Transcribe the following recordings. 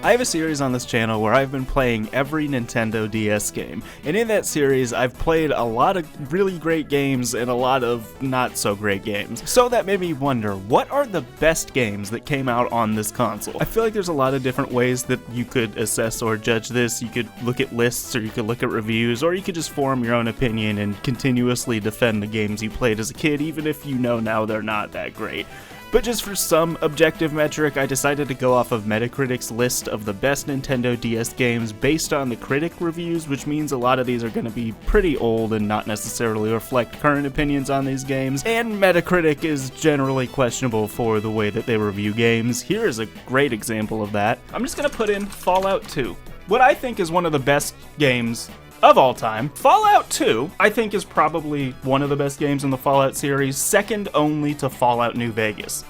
I have a series on this channel where I've been playing every Nintendo DS game, and in that series I've played a lot of really great games and a lot of not so great games. So that made me wonder, what are the best games that came out on this console? I feel like there's a lot of different ways that you could assess or judge this. You could look at lists, or you could look at reviews, or you could just form your own opinion and continuously defend the games you played as a kid, even if you know now they're not that great. But just for some objective metric, I decided to go off of Metacritic's list of the best Nintendo DS games based on the critic reviews, which means a lot of these are going to be pretty old and not necessarily reflect current opinions on these games, and Metacritic is generally questionable for the way that they review games. Here is a great example of that. I'm just going to put in Fallout 2, what I think is one of the best games of all time. Fallout 2, I think, is probably one of the best games in the Fallout series, second only to Fallout New Vegas.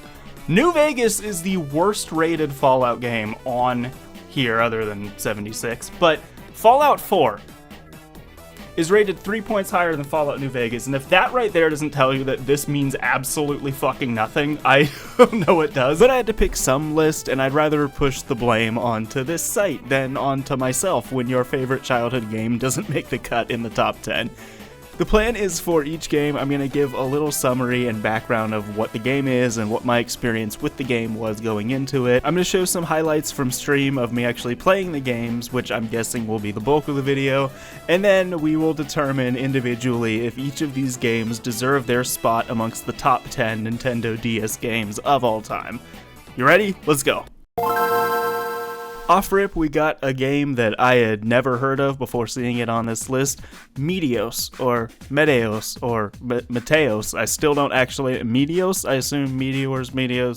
New Vegas is the worst rated Fallout game on here, other than 76, but Fallout 4 is rated 3 points higher than Fallout New Vegas, and if that right there doesn't tell you that this means absolutely fucking nothing, I don't know what does. But I had to pick some list, and I'd rather push the blame onto this site than onto myself when your favorite childhood game doesn't make the cut in the top 10. The plan is for each game, I'm going to give a little summary and background of what the game is and what my experience with the game was going into it. I'm going to show some highlights from stream of me actually playing the games, which I'm guessing will be the bulk of the video, and then we will determine individually if each of these games deserve their spot amongst the top 10 Nintendo DS games of all time. You ready? Let's go. Off rip, we got a game that I had never heard of before seeing it on this list, Meteos, or Meteos, or Meteos. I still don't actually, Meteos? I assume Meteors,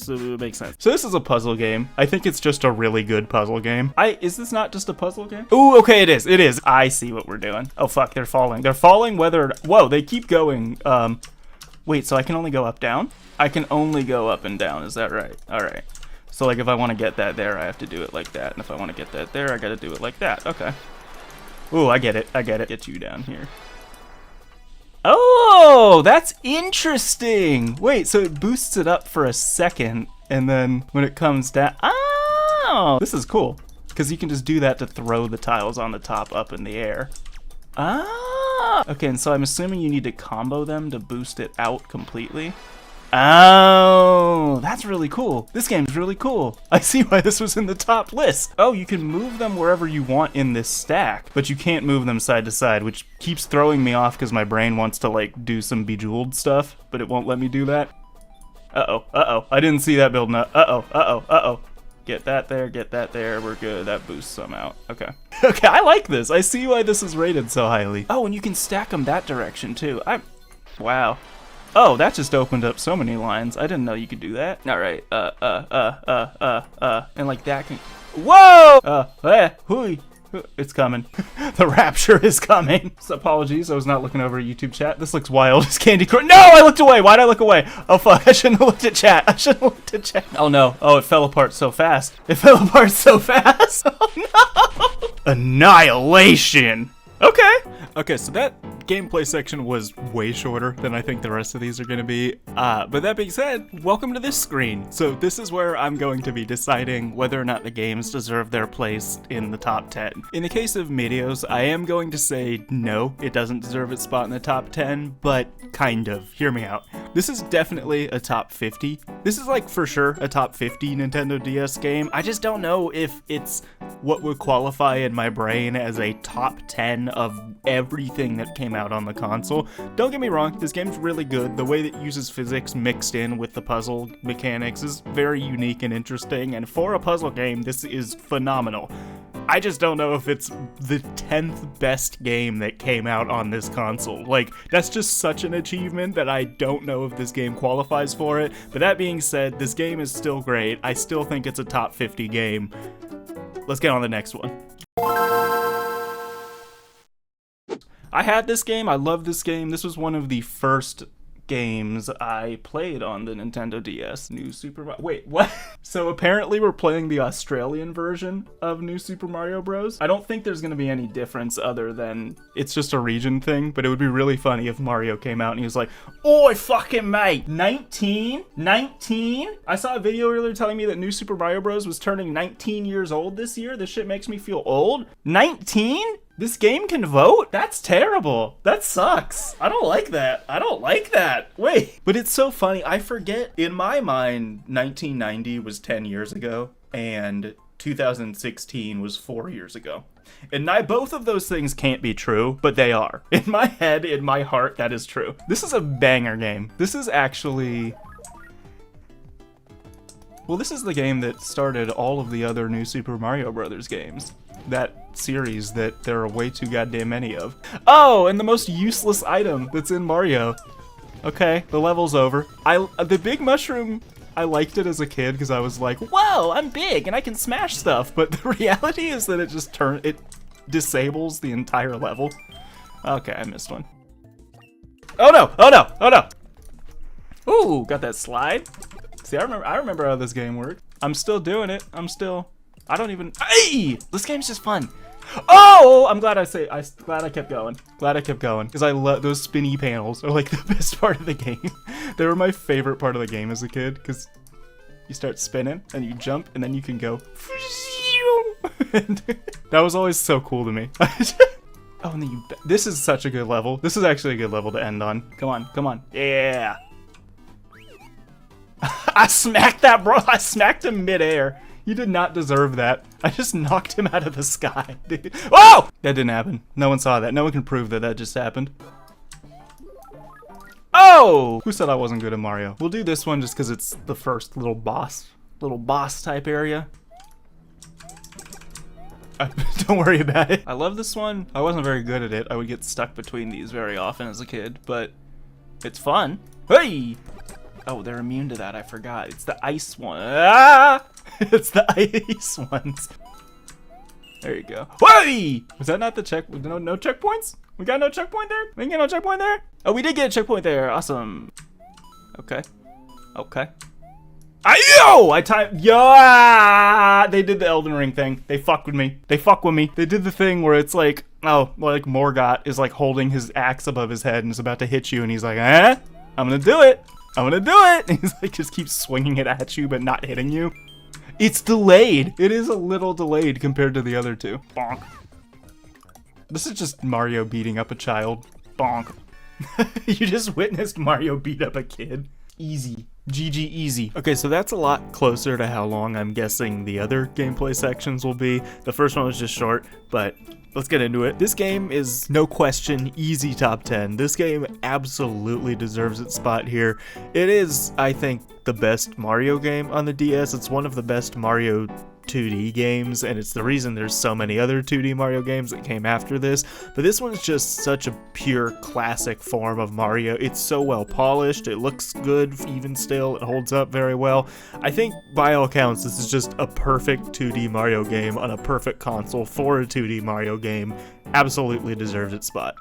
it makes sense. So this is a puzzle game. I think it's just a really good puzzle game. Is this not just a puzzle game? Ooh, okay, it is. I see what we're doing. Oh fuck, they're falling. They're falling whether, whoa, they keep going. Wait, so I can only go up, down? I can only go up and down, is that right? Alright. So like if I want to get that there, I have to do it like that. And if I want to get that there, I gotta do it like that. Okay. Ooh, I get it. Get you down here. Oh, that's interesting. Wait, so it boosts it up for a second, and then when it comes down, oh, this is cool. Because you can just do that to throw the tiles on the top up in the air. Ah. Okay, and so I'm assuming you need to combo them to boost it out completely. Oh, that's really cool. This game's really cool. I see why this was in the top list. Oh, you can move them wherever you want in this stack, but you can't move them side to side, which keeps throwing me off because my brain wants to like do some Bejeweled stuff, but it won't let me do that. Uh-oh. I didn't see that building up. Uh-oh. Get that there, we're good. That boosts some out. Okay. Okay, I like this. I see why this is rated so highly. Oh, and you can stack them that direction too. Wow. Oh, that just opened up so many lines. I didn't know you could do that. All right. And like that can. Whoa! Hooey. It's coming. The rapture is coming. So apologies, I was not looking over YouTube chat. This looks wild as Candy Crush. No, I looked away. Why'd I look away? Oh fuck, I shouldn't have looked at chat. Oh no. Oh, it fell apart so fast. Oh no. Annihilation. Okay, so that gameplay section was way shorter than I think the rest of these are going to be. But that being said, welcome to this screen. So this is where I'm going to be deciding whether or not the games deserve their place in the top 10. In the case of Meteos, I am going to say no, it doesn't deserve its spot in the top 10, but kind of. Hear me out. This is definitely a top 50. This is like for sure a top 50 Nintendo DS game. I just don't know if it's what would qualify in my brain as a top 10 of everything that came out on the console. Don't get me wrong, this game's really good. The way that it uses physics mixed in with the puzzle mechanics is very unique and interesting, and for a puzzle game, this is phenomenal. I just don't know if it's the 10th best game that came out on this console. Like, that's just such an achievement that I don't know if this game qualifies for it. But that being said, this game is still great. I still think it's a top 50 game. Let's get on to the next one. I had this game. I love this game. This was one of the first games I played on the Nintendo DS. New Super Mario... Wait, what? So apparently we're playing the Australian version of New Super Mario Bros. I don't think there's gonna be any difference other than it's just a region thing, but it would be really funny if Mario came out and he was like, "Oi, fucking mate, 19? 19? I saw a video earlier telling me that New Super Mario Bros. Was turning 19 years old this year. This shit makes me feel old. 19? This game can vote? That's terrible. That sucks. I don't like that. I don't like that. Wait. But it's so funny. I forget. In my mind, 1990 was 10 years ago, and 2016 was 4 years ago. And both of those things can't be true, but they are. In my head, in my heart, that is true. This is a banger game. This is actually... Well, this is the game that started all of the other New Super Mario Brothers games. That series that there are way too goddamn many of. Oh, and the most useless item that's in Mario. Okay, the level's over. The big mushroom, I liked it as a kid because I was like, whoa, I'm big and I can smash stuff. But the reality is that it disables the entire level. Okay, I missed one. Oh no, oh no, oh no. Ooh, got that slide. See, I remember how this game worked. I'm still doing it. I don't even, hey! This game's just fun. Oh, I'm glad glad I kept going. Glad I kept going. Because I love, those spinny panels are like the best part of the game. They were my favorite part of the game as a kid, because you start spinning, and you jump, and then you can go. And that was always so cool to me. Oh, and then this is such a good level. This is actually a good level to end on. Come on, come on. Yeah. I smacked that, bro. I smacked him midair. You did not deserve that. I just knocked him out of the sky, dude. Whoa! That didn't happen. No one saw that. No one can prove that that just happened. Oh! Who said I wasn't good at Mario? We'll do this one just because it's the first little boss type area. Don't worry about it. I love this one. I wasn't very good at it. I would get stuck between these very often as a kid, but it's fun. Hey! Oh, they're immune to that. I forgot. It's the ice one. Ah! It's the ice ones. There you go. Whey! Was that not the check? No checkpoints? We got no checkpoint there? We didn't get no checkpoint there? Oh, we did get a checkpoint there. Awesome. Okay. Okay. Yeah! They did the Elden Ring thing. They fuck with me. They fuck with me. They did the thing where it's like, oh, like Morgott is like holding his axe above his head and is about to hit you, and he's like, eh? I'm gonna do it. I'm gonna do it! And he's like, just keeps swinging it at you, but not hitting you. It's delayed! It is a little delayed compared to the other two. Bonk. This is just Mario beating up a child. Bonk. You just witnessed Mario beat up a kid. Easy. GG easy. Okay, so that's a lot closer to how long I'm guessing the other gameplay sections will be. The first one was just short, but let's get into it. This game is, no question, easy top 10. This game absolutely deserves its spot here. It is, I think, the best Mario game on the DS. It's one of the best Mario 2D games, and it's the reason there's so many other 2D Mario games that came after this. But this one's just such a pure classic form of Mario. It's so well polished, it looks good even still, it holds up very well. I think by all accounts this is just a perfect 2D Mario game on a perfect console for a 2D Mario game. Absolutely deserves its spot.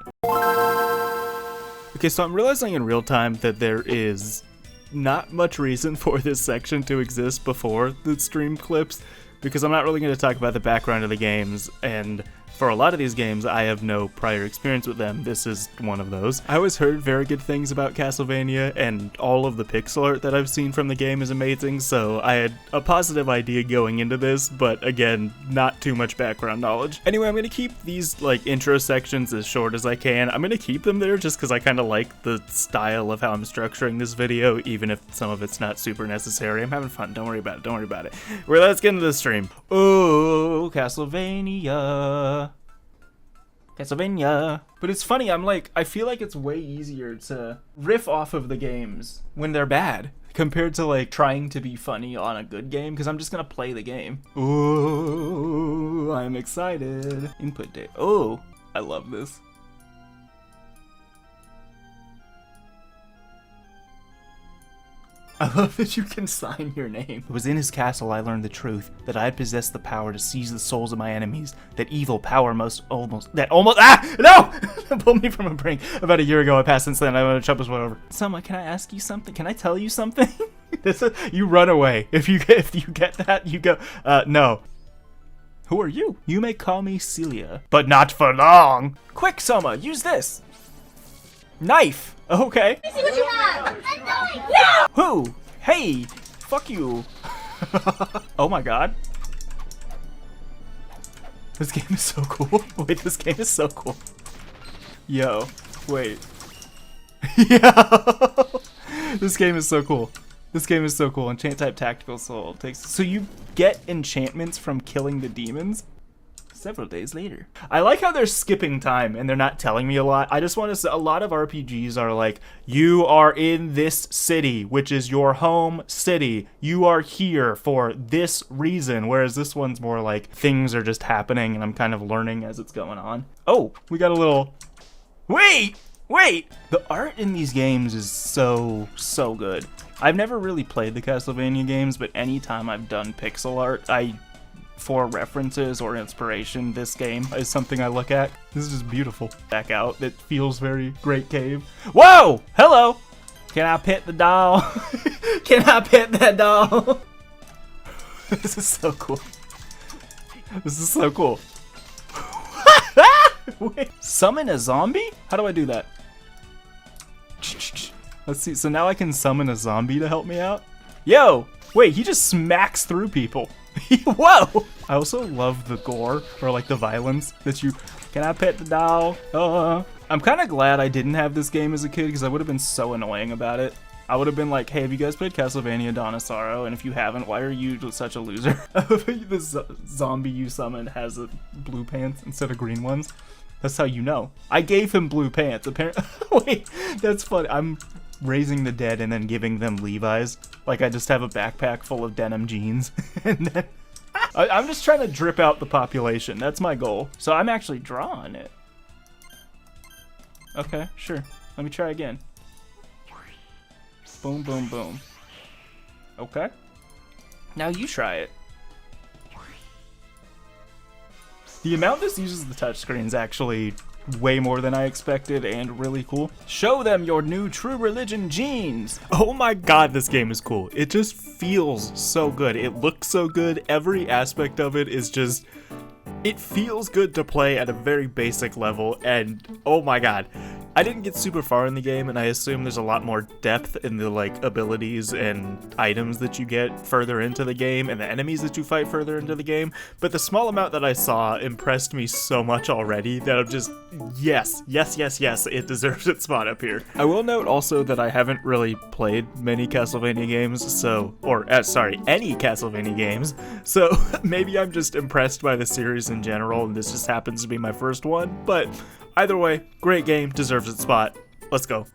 Okay, so I'm realizing in real time that there is not much reason for this section to exist before the stream clips, because I'm not really going to talk about the background of the games, and for a lot of these games I have no prior experience with them. This is one of those. I always heard very good things about Castlevania, and all of the pixel art that I've seen from the game is amazing, so I had a positive idea going into this, but again, not too much background knowledge. Anyway, I'm going to keep these like intro sections as short as I can. I'm going to keep them there just because I kind of like the style of how I'm structuring this video, even if some of it's not super necessary. I'm having fun. Don't worry about it. Don't worry about it. Well, let's get into the stream. Oh, Castlevania. Castlevania. But it's funny, I feel like it's way easier to riff off of the games when they're bad compared to like trying to be funny on a good game, because I'm just gonna play the game. Ooh, I'm excited. Input date. Oh, I love this. I love that you can sign your name. It was in his castle I learned the truth, that I possessed the power to seize the souls of my enemies, that evil power no! Pulled me from a brink. About a year ago I passed since then, I'm gonna jump this one over. Someone, can I ask you something? Can I tell you something? You run away. If you get that, you go, no. Who are you? You may call me Celia, but not for long. Quick, Soma, use this. Knife. Okay. Let me see what you have. No! Who? Hey, fuck you. Oh my god. This game is so cool. Wait, this game is so cool. Yo, wait. Yo. This game is so cool. This game is so cool. Enchant type tactical soul takes. So you get enchantments from killing the demons several days later. I like how they're skipping time and they're not telling me a lot. I just want to say a lot of RPGs are like, you are in this city, which is your home city. You are here for this reason. Whereas this one's more like things are just happening and I'm kind of learning as it's going on. Oh, we got a little. Wait! The art in these games is so good. I've never really played the Castlevania games, but anytime I've done pixel art, for references or inspiration, this game is something I look at. This is just beautiful. Back out, it feels very Great Cave. Whoa! Hello! Can I pet the doll? Can I pet that doll? This is so cool. This is so cool. Wait, summon a zombie? How do I do that? Let's see, so now I can summon a zombie to help me out? Yo! Wait, he just smacks through people. Whoa! I also love the gore, or like the violence that you... Can I pet the doll? I'm kind of glad I didn't have this game as a kid, because I would have been so annoying about it. I would have been like, hey, have you guys played Castlevania Dawn of Sorrow? And if you haven't, why are you such a loser? The zombie you summoned has blue pants instead of green ones. That's how you know. I gave him blue pants, apparently. Wait, that's funny. I'm raising the dead and then giving them Levi's. Like I just have a backpack full of denim jeans. And then I'm just trying to drip out the population. That's my goal. So I'm actually drawing it. Okay, sure. Let me try again. Boom, boom, boom. Okay. Now you try it. The amount this uses the touchscreen is actually way more than I expected and really cool. Show them your new True Religion jeans. Oh my god, this game is cool. It just feels so good. It looks so good. Every aspect of it is just... It feels good to play at a very basic level, and oh my god. I didn't get super far in the game, and I assume there's a lot more depth in the like abilities and items that you get further into the game, and the enemies that you fight further into the game, but the small amount that I saw impressed me so much already that I'm just, yes, it deserves its spot up here. I will note also that I haven't really played many Castlevania games, any Castlevania games, so maybe I'm just impressed by the series in general, and this just happens to be my first one, but either way, great game, deserves its spot. Let's go.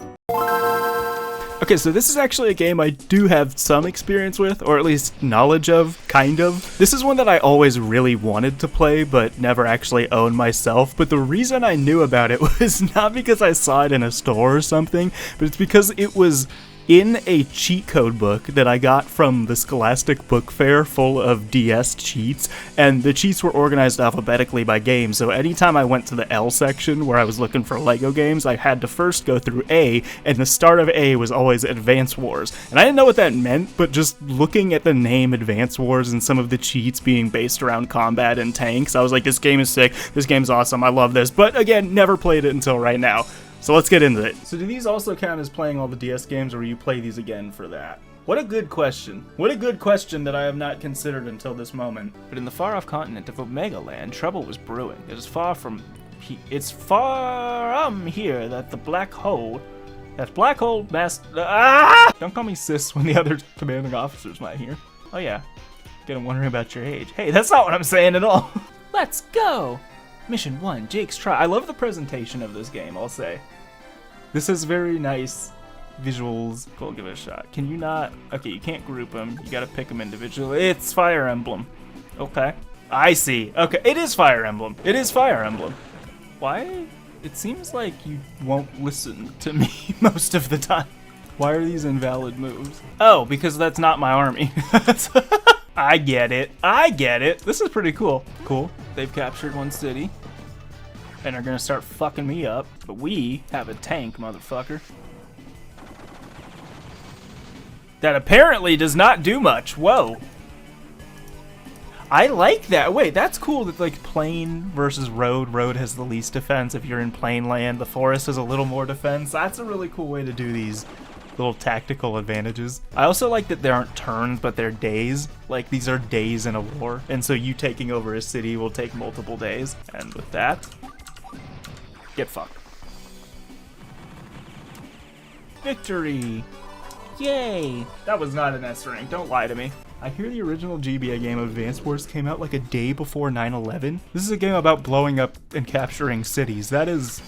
Okay, so this is actually a game I do have some experience with, or at least knowledge of, kind of. This is one that I always really wanted to play, but never actually owned myself. But the reason I knew about it was not because I saw it in a store or something, but it's because it was in a cheat code book that I got from the Scholastic Book Fair full of DS cheats, and the cheats were organized alphabetically by game, so anytime I went to the L section where I was looking for Lego games, I had to first go through A, and the start of A was always Advance Wars. And I didn't know what that meant, but just looking at the name Advance Wars and some of the cheats being based around combat and tanks, I was like, this game is sick, this game's awesome, I love this, but again, never played it until right now. So let's get into it. So do these also count as playing all the DS games, or will you play these again for that? What a good question. What a good question that I have not considered until this moment. But in the far-off continent of Omega Land, trouble was brewing. It's far from here that the black hole... Don't call me sis when the other commanding officers might hear. Oh yeah, get them wondering about your age. Hey, that's not what I'm saying at all. Let's go! Mission 1, Jake's Try. I love the presentation of this game, I'll say. This has very nice visuals. Cool, give it a shot. Can you not? Okay, you can't group them. You gotta pick them individually. It's Fire Emblem. Okay. I see. Okay, it is Fire Emblem. It is Fire Emblem. Why? It seems like you won't listen to me most of the time. Why are these invalid moves? Oh, because that's not my army. I get it. I get it. This is pretty cool. Cool. They've captured one city and are gonna start fucking me up. But we have a tank, motherfucker. That apparently does not do much. Whoa. I like that. Wait, that's cool that like plain versus road. Road has the least defense. If you're in plain land, the forest has a little more defense. That's a really cool way to do these little tactical advantages. I also like that there aren't turns, but they're days. Like these are days in a war. And so you taking over a city will take multiple days. And with that, get fucked. Victory! Yay! That was not an S rank. Don't lie to me. I hear the original GBA game Advance Wars came out like a day before 9/11. This is a game about blowing up and capturing cities. That is...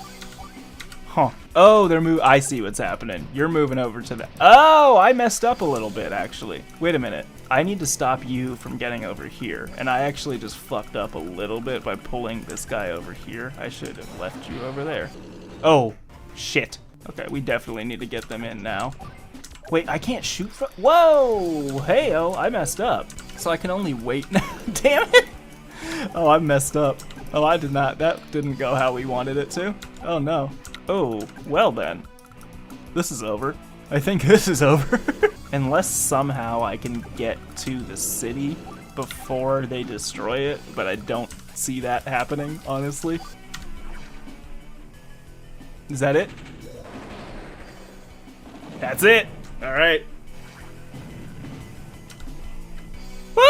Huh. Oh, I see what's happening. You're moving over to the... Oh, I messed up a little bit, actually. Wait a minute. I need to stop you from getting over here. And I actually just fucked up a little bit by pulling this guy over here. I should have left you over there. Oh, shit. Okay, we definitely need to get them in now. Wait, I can't shoot from... Whoa! Hey-oh, I messed up. So I can only wait now. Damn it! Oh, I messed up. Oh, I did not. That didn't go how we wanted it to. Oh, no. Oh, well then. This is over. I think this is over. Unless somehow I can get to the city before they destroy it, but I don't see that happening, honestly. Is that it? That's it! Alright. Woo!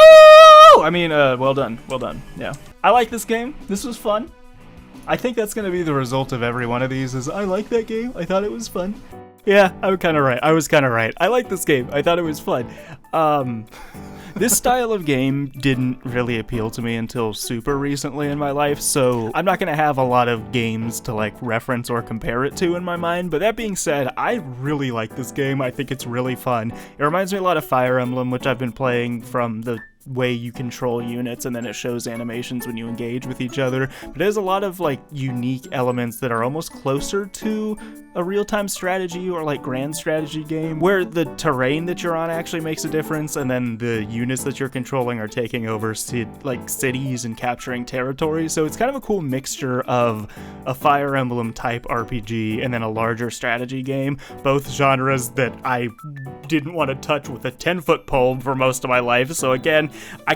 I mean, well done. Well done. Yeah. I like this game. This was fun. I think that's gonna be the result of every one of these is I like that game. I thought it was fun. Yeah, I'm kinda right. I was kinda right. I like this game. I thought it was fun. This style of game didn't really appeal to me until super recently in my life, so I'm not gonna have a lot of games to like reference or compare it to in my mind, but that being said, I really like this game. I think it's really fun. It reminds me a lot of Fire Emblem, which I've been playing from the way you control units and then it shows animations when you engage with each other, but it has a lot of like unique elements that are almost closer to a real-time strategy or like grand strategy game where the terrain that you're on actually makes a difference and then the units that you're controlling are taking over like cities and capturing territory. So it's kind of a cool mixture of a Fire Emblem type RPG and then a larger strategy game, both genres that I didn't want to touch with a 10-foot pole for most of my life. So again, I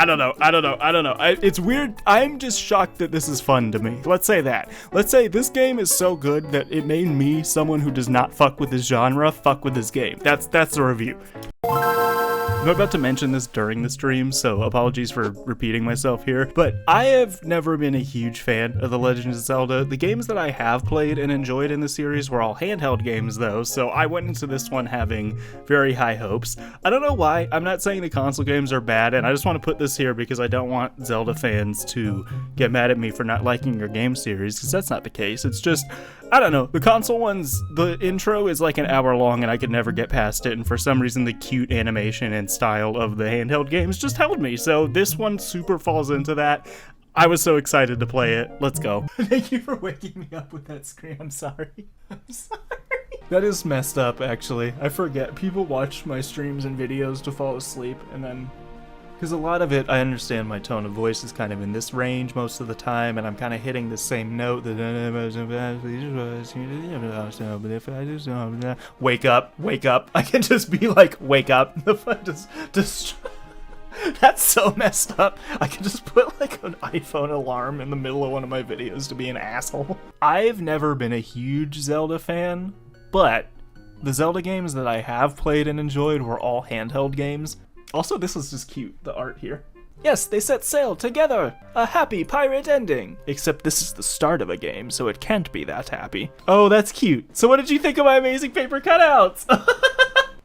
don't know. It's weird. I'm just shocked that this is fun to me. Let's say that. Let's say this game is so good that it made me, someone who does not fuck with this genre, fuck with this game. That's the review. I'm about to mention this during the stream, so apologies for repeating myself here, but I have never been a huge fan of The Legend of Zelda. The games that I have played and enjoyed in the series were all handheld games though, so I went into this one having very high hopes. I don't know why. I'm not saying the console games are bad, and I just want to put this here because I don't want Zelda fans to get mad at me for not liking your game series, because that's not the case. It's just, I don't know, the console ones, the intro is like an hour long and I could never get past it, and for some reason the cute animation and style of the handheld games just held me, so this one super falls into that. I was so excited to play it. Let's go. Thank you for waking me up with that scream. I'm sorry. I'm sorry. That is messed up, actually. I forget. People watch my streams and videos to fall asleep, and then... Because a lot of it, I understand my tone of voice is kind of in this range most of the time, and I'm kind of hitting the same note. Wake up, wake up. I can just be like, wake up. Just that's so messed up. I can just put like an iPhone alarm in the middle of one of my videos to be an asshole. I've never been a huge Zelda fan, but the Zelda games that I have played and enjoyed were all handheld games. Also, this is just cute, the art here. Yes, they set sail together! A happy pirate ending! Except this is the start of a game, so it can't be that happy. Oh, that's cute. So what did you think of my amazing paper cutouts?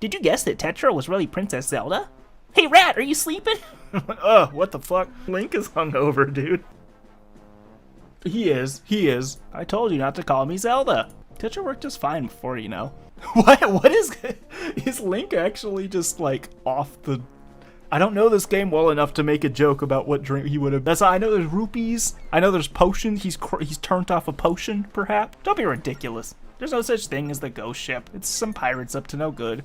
Did you guess that Tetra was really Princess Zelda? Hey Rat, are you sleeping? Ugh, what the fuck? Link is hungover, dude. He is. I told you not to call me Zelda. Tetra worked just fine before, you know. What is Link actually just like off the... I don't know this game well enough to make a joke about what drink he would have. I know there's rupees. I know there's potions. He's turned off a potion, perhaps. Don't be ridiculous. There's no such thing as the ghost ship. It's some pirates up to no good.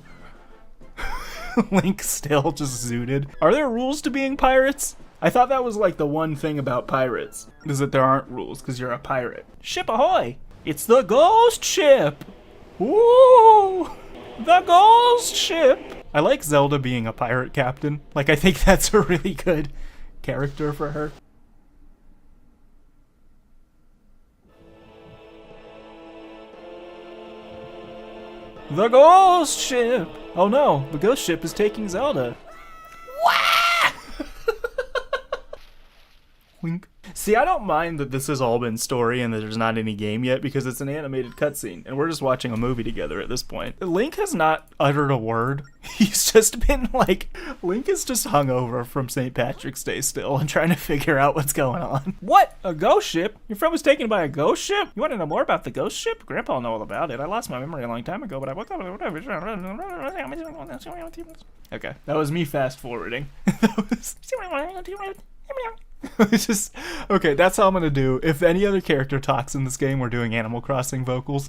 Link still just zooted. Are there rules to being pirates? I thought that was like the one thing about pirates, is that there aren't rules because you're a pirate. Ship ahoy! It's the ghost ship! Woo! The ghost ship! I like Zelda being a pirate captain. Like, I think that's a really good character for her. The ghost ship! Oh no, the ghost ship is taking Zelda. Wink. See, I don't mind that this has all been story and that there's not any game yet because it's an animated cutscene and we're just watching a movie together at this point. Link has not uttered a word. He's just been like, Link is just hungover from St. Patrick's Day still and trying to figure out what's going on. What? A ghost ship? Your friend was taken by a ghost ship? You want to know more about the ghost ship? Grandpa will know all about it. I lost my memory a long time ago, but I woke up. Okay, that was me fast forwarding. It's just, okay, that's how I'm gonna do. If any other character talks in this game, we're doing Animal Crossing vocals.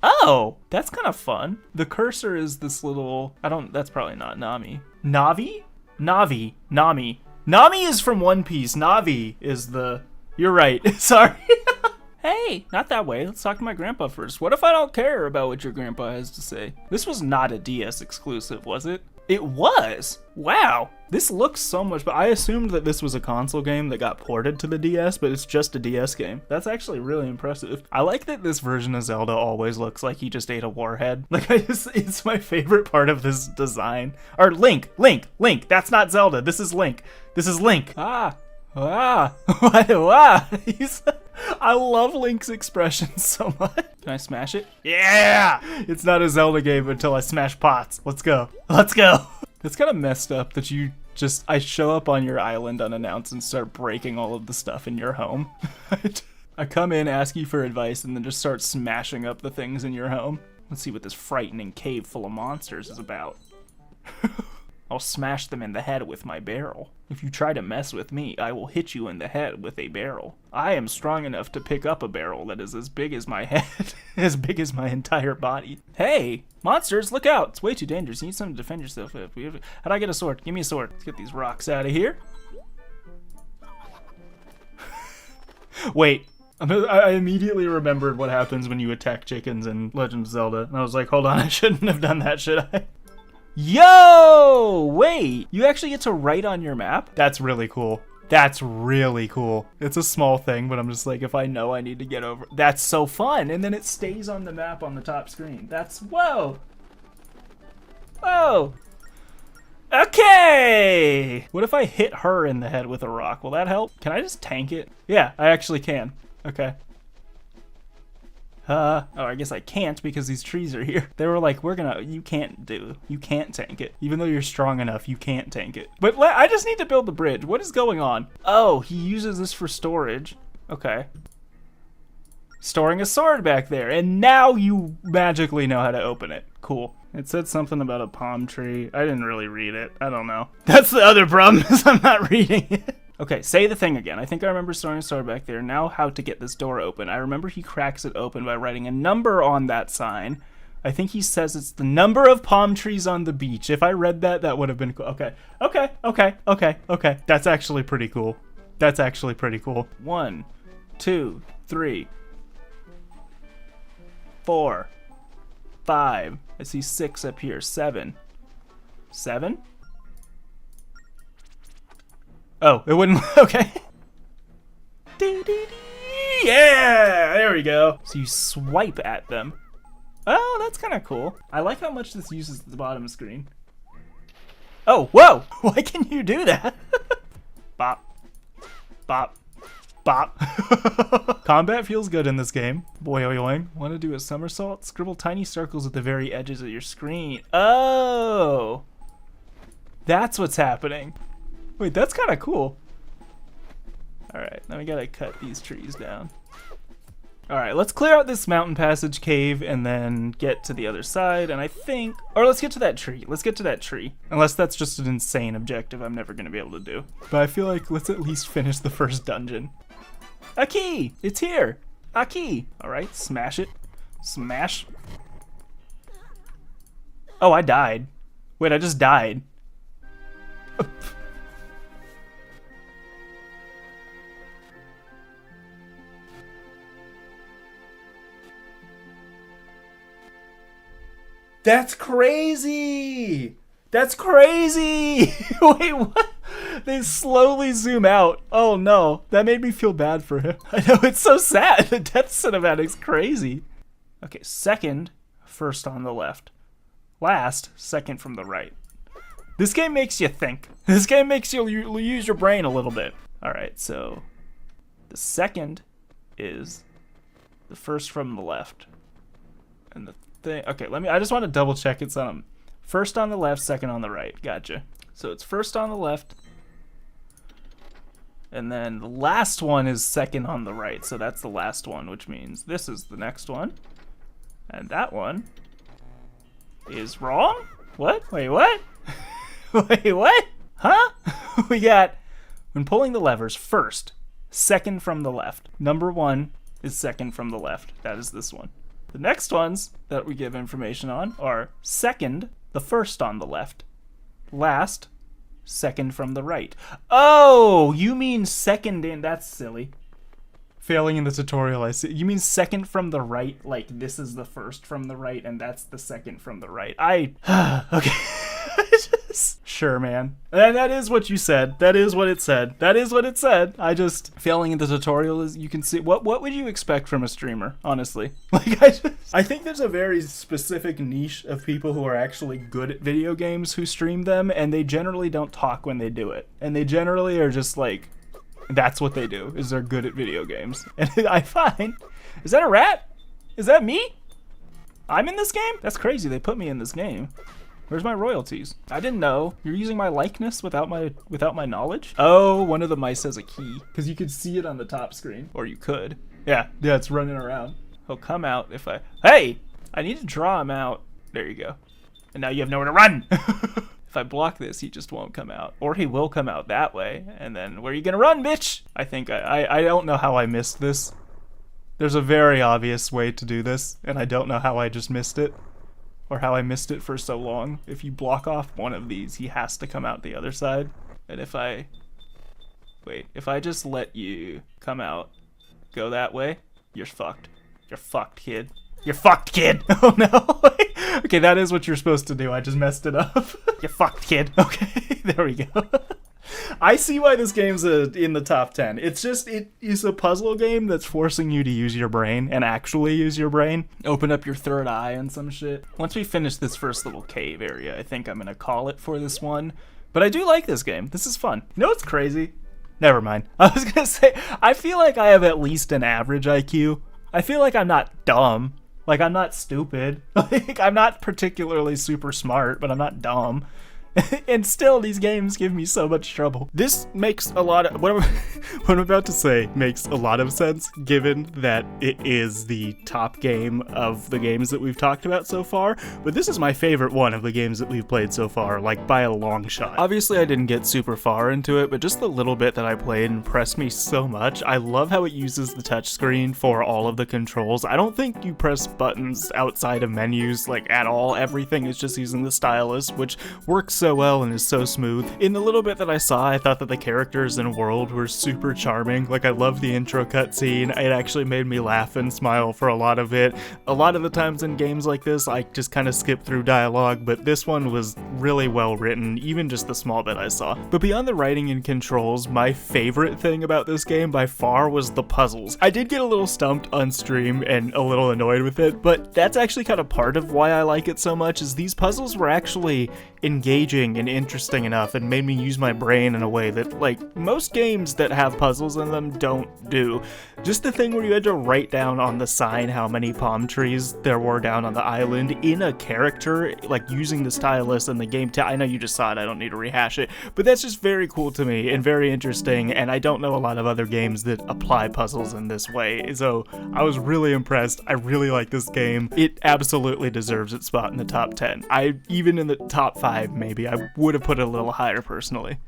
Oh, that's kind of fun. The cursor is this little, that's probably not Nami. Navi? Navi. Nami. Nami is from One Piece. Navi is you're right. Sorry. Hey, not that way. Let's talk to my grandpa first. What if I don't care about what your grandpa has to say? This was not a DS exclusive, was it? It was? Wow. This looks so much, but I assumed that this was a console game that got ported to the DS, but it's just a DS game. That's actually really impressive. I like that this version of Zelda always looks like he just ate a warhead. Like, it's my favorite part of this design. Or Link. That's not Zelda. This is Link. Ah. I love Link's expressions so much. Can I smash it? Yeah! It's not a Zelda game until I smash pots. Let's go. It's kind of messed up that I show up on your island unannounced and start breaking all of the stuff in your home. I come in, ask you for advice, and then just start smashing up the things in your home. Let's see what this frightening cave full of monsters is about. I'll smash them in the head with my barrel. If you try to mess with me, I will hit you in the head with a barrel. I am strong enough to pick up a barrel that is as big as my head, as big as my entire body. Hey, monsters, look out. It's way too dangerous. You need something to defend yourself with. How'd I get a sword? Give me a sword. Let's get these rocks out of here. Wait. I immediately remembered what happens when you attack chickens in Legend of Zelda. And I was like, hold on, I shouldn't have done that, should I? Yo! Wait! You actually get to write on your map? That's really cool. It's a small thing, but I'm just like, if I know I need to get over... That's so fun! And then it stays on the map on the top screen. Whoa! Okay! What if I hit her in the head with a rock? Will that help? Can I just tank it? Yeah, I actually can. Okay. Oh, I guess I can't because these trees are here. They were like, you can't tank it. Even though you're strong enough, you can't tank it. But I just need to build the bridge. What is going on? Oh, he uses this for storage. Okay. Storing a sword back there. And now you magically know how to open it. Cool. It said something about a palm tree. I didn't really read it. I don't know. That's the other problem, is I'm not reading it. Okay, say the thing again. I think I remember storing a sword back there. Now how to get this door open. I remember he cracks it open by writing a number on that sign. I think he says it's the number of palm trees on the beach. If I read that, that would have been cool. Okay. That's actually pretty cool. 1, 2, 3, 4, 5. I see 6 up here. 7. 7? Oh, it wouldn't. Okay. Yeah, there we go. So you swipe at them. Oh, that's kind of cool. I like how much this uses the bottom screen. Oh, whoa! Why can you do that? Bop. Bop. Bop. Combat feels good in this game. Boing. Want to do a somersault? Scribble tiny circles at the very edges of your screen. Oh! That's what's happening. Wait, that's kind of cool. Alright, now we gotta cut these trees down. Alright, let's clear out this mountain passage cave and then get to the other side, and I think... Or let's get to that tree. Unless that's just an insane objective I'm never gonna be able to do. But I feel like let's at least finish the first dungeon. A key! It's here! A key! Alright, smash it. Smash. Oh, I died. Wait, I just died. That's crazy! That's crazy! Wait, what? They slowly zoom out. Oh no, that made me feel bad for him. I know, it's so sad. The death cinematic's crazy. Okay, second, first on the left. Last, second from the right. This game makes you think. This game makes you use your brain a little bit. All right, so the second is the first from the left. And the thing, okay, I just want to double check it's first on the left, second on the right. Gotcha. So it's first on the left, and then the last one is second on the right. So that's the last one, which means this is the next one. And that one is wrong? What? Wait, what? Wait, what? Huh? We got, when pulling the levers, first, second from the left. Number 1 is second from the left. That is this one. The next ones that we give information on are second, the first on the left. Last, second from the right. Oh, you mean second in, that's silly. Failing in the tutorial, I see. You mean second from the right, like this is the first from the right and that's the second from the right. Okay. Sure, man. And that is what you said. That is what it said. That is what it said. I just, failing in the tutorial is, you can see, what would you expect from a streamer, honestly? Like, I think there's a very specific niche of people who are actually good at video games who stream them, and they generally don't talk when they do it. And they generally are just like, that's what they do, is they're good at video games. And I find, is that a rat? Is that me? I'm in this game? That's crazy, they put me in this game. Where's my royalties? I didn't know. You're using my likeness without my knowledge? Oh, one of the mice has a key, because you could see it on the top screen. Or you could. Yeah, it's running around. He'll come out if hey! I need to draw him out. There you go. And now you have nowhere to run! If I block this, he just won't come out. Or he will come out that way, and then where are you gonna run, bitch? I think I don't know how I missed this. There's a very obvious way to do this, and I don't know how I just missed it. Or how I missed it for so long. If you block off one of these, he has to come out the other side. And if I just let you come out, go that way, you're fucked. You're fucked, kid. You're fucked, kid! Oh no! Okay, that is what you're supposed to do. I just messed it up. You're fucked, kid. Okay, there we go. I see why this game's in the top 10. It's just, it is a puzzle game that's forcing you to use your brain and actually use your brain. Open up your third eye and some shit. Once we finish this first little cave area, I think I'm gonna call it for this one. But I do like this game. This is fun. You know what's crazy? Never mind. I was gonna say, I feel like I have at least an average IQ. I feel like I'm not dumb. Like, I'm not stupid. Like, I'm not particularly super smart, but I'm not dumb. And still, these games give me so much trouble. This makes a lot of, what I'm about to say makes a lot of sense, given that it is the top game of the games that we've talked about so far, but this is my favorite one of the games that we've played so far, like by a long shot. Obviously, I didn't get super far into it, but just the little bit that I played impressed me so much. I love how it uses the touchscreen for all of the controls. I don't think you press buttons outside of menus, like, at all. Everything is just using the stylus, which works so well and is so smooth. In the little bit that I saw, I thought that the characters and world were super charming. Like, I love the intro cutscene. It actually made me laugh and smile for a lot of it. A lot of the times in games like this, I just kind of skip through dialogue, but this one was really well written, even just the small bit I saw. But beyond the writing and controls, my favorite thing about this game by far was the puzzles. I did get a little stumped on stream and a little annoyed with it, but that's actually kind of part of why I like it so much, is these puzzles were actually engaging and interesting enough and made me use my brain in a way that, like, most games that have puzzles in them don't do. Just the thing where you had to write down on the sign how many palm trees there were down on the island in a character, like using the stylus and the game. I know you just saw it, I don't need to rehash it, but that's just very cool to me and very interesting, and I don't know a lot of other games that apply puzzles in this way, so I was really impressed. I really like this game. It absolutely deserves its spot in the top 10. Even in the top 5 maybe, I would have put it a little higher personally.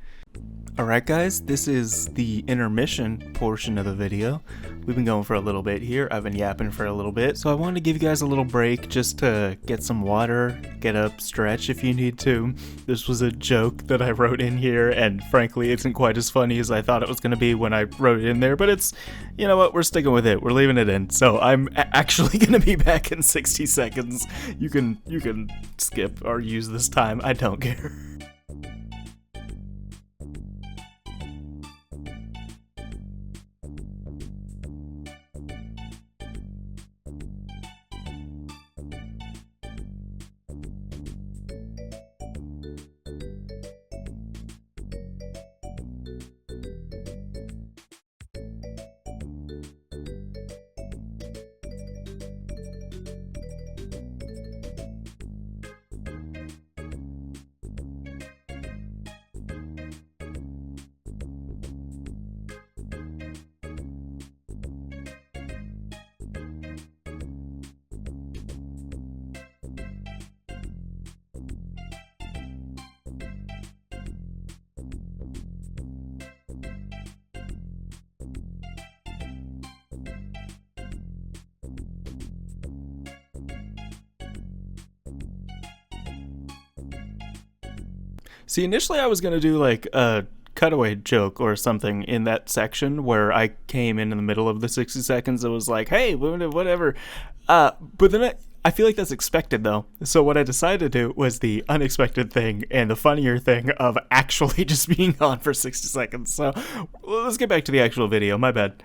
Alright guys, this is the intermission portion of the video. We've been going for a little bit here, I've been yapping for a little bit, so I wanted to give you guys a little break just to get some water, get up, stretch if you need to. This was a joke that I wrote in here, and frankly it isn't quite as funny as I thought it was going to be when I wrote it in there, but it's, you know what, we're sticking with it, we're leaving it in. So I'm actually going to be back in 60 seconds. You can skip or use this time, I don't care. See, initially I was going to do like a cutaway joke or something in that section where I came in the middle of the 60 seconds and was like, hey, whatever. But then I feel like that's expected though. So what I decided to do was the unexpected thing and the funnier thing of actually just being on for 60 seconds. So let's get back to the actual video. My bad.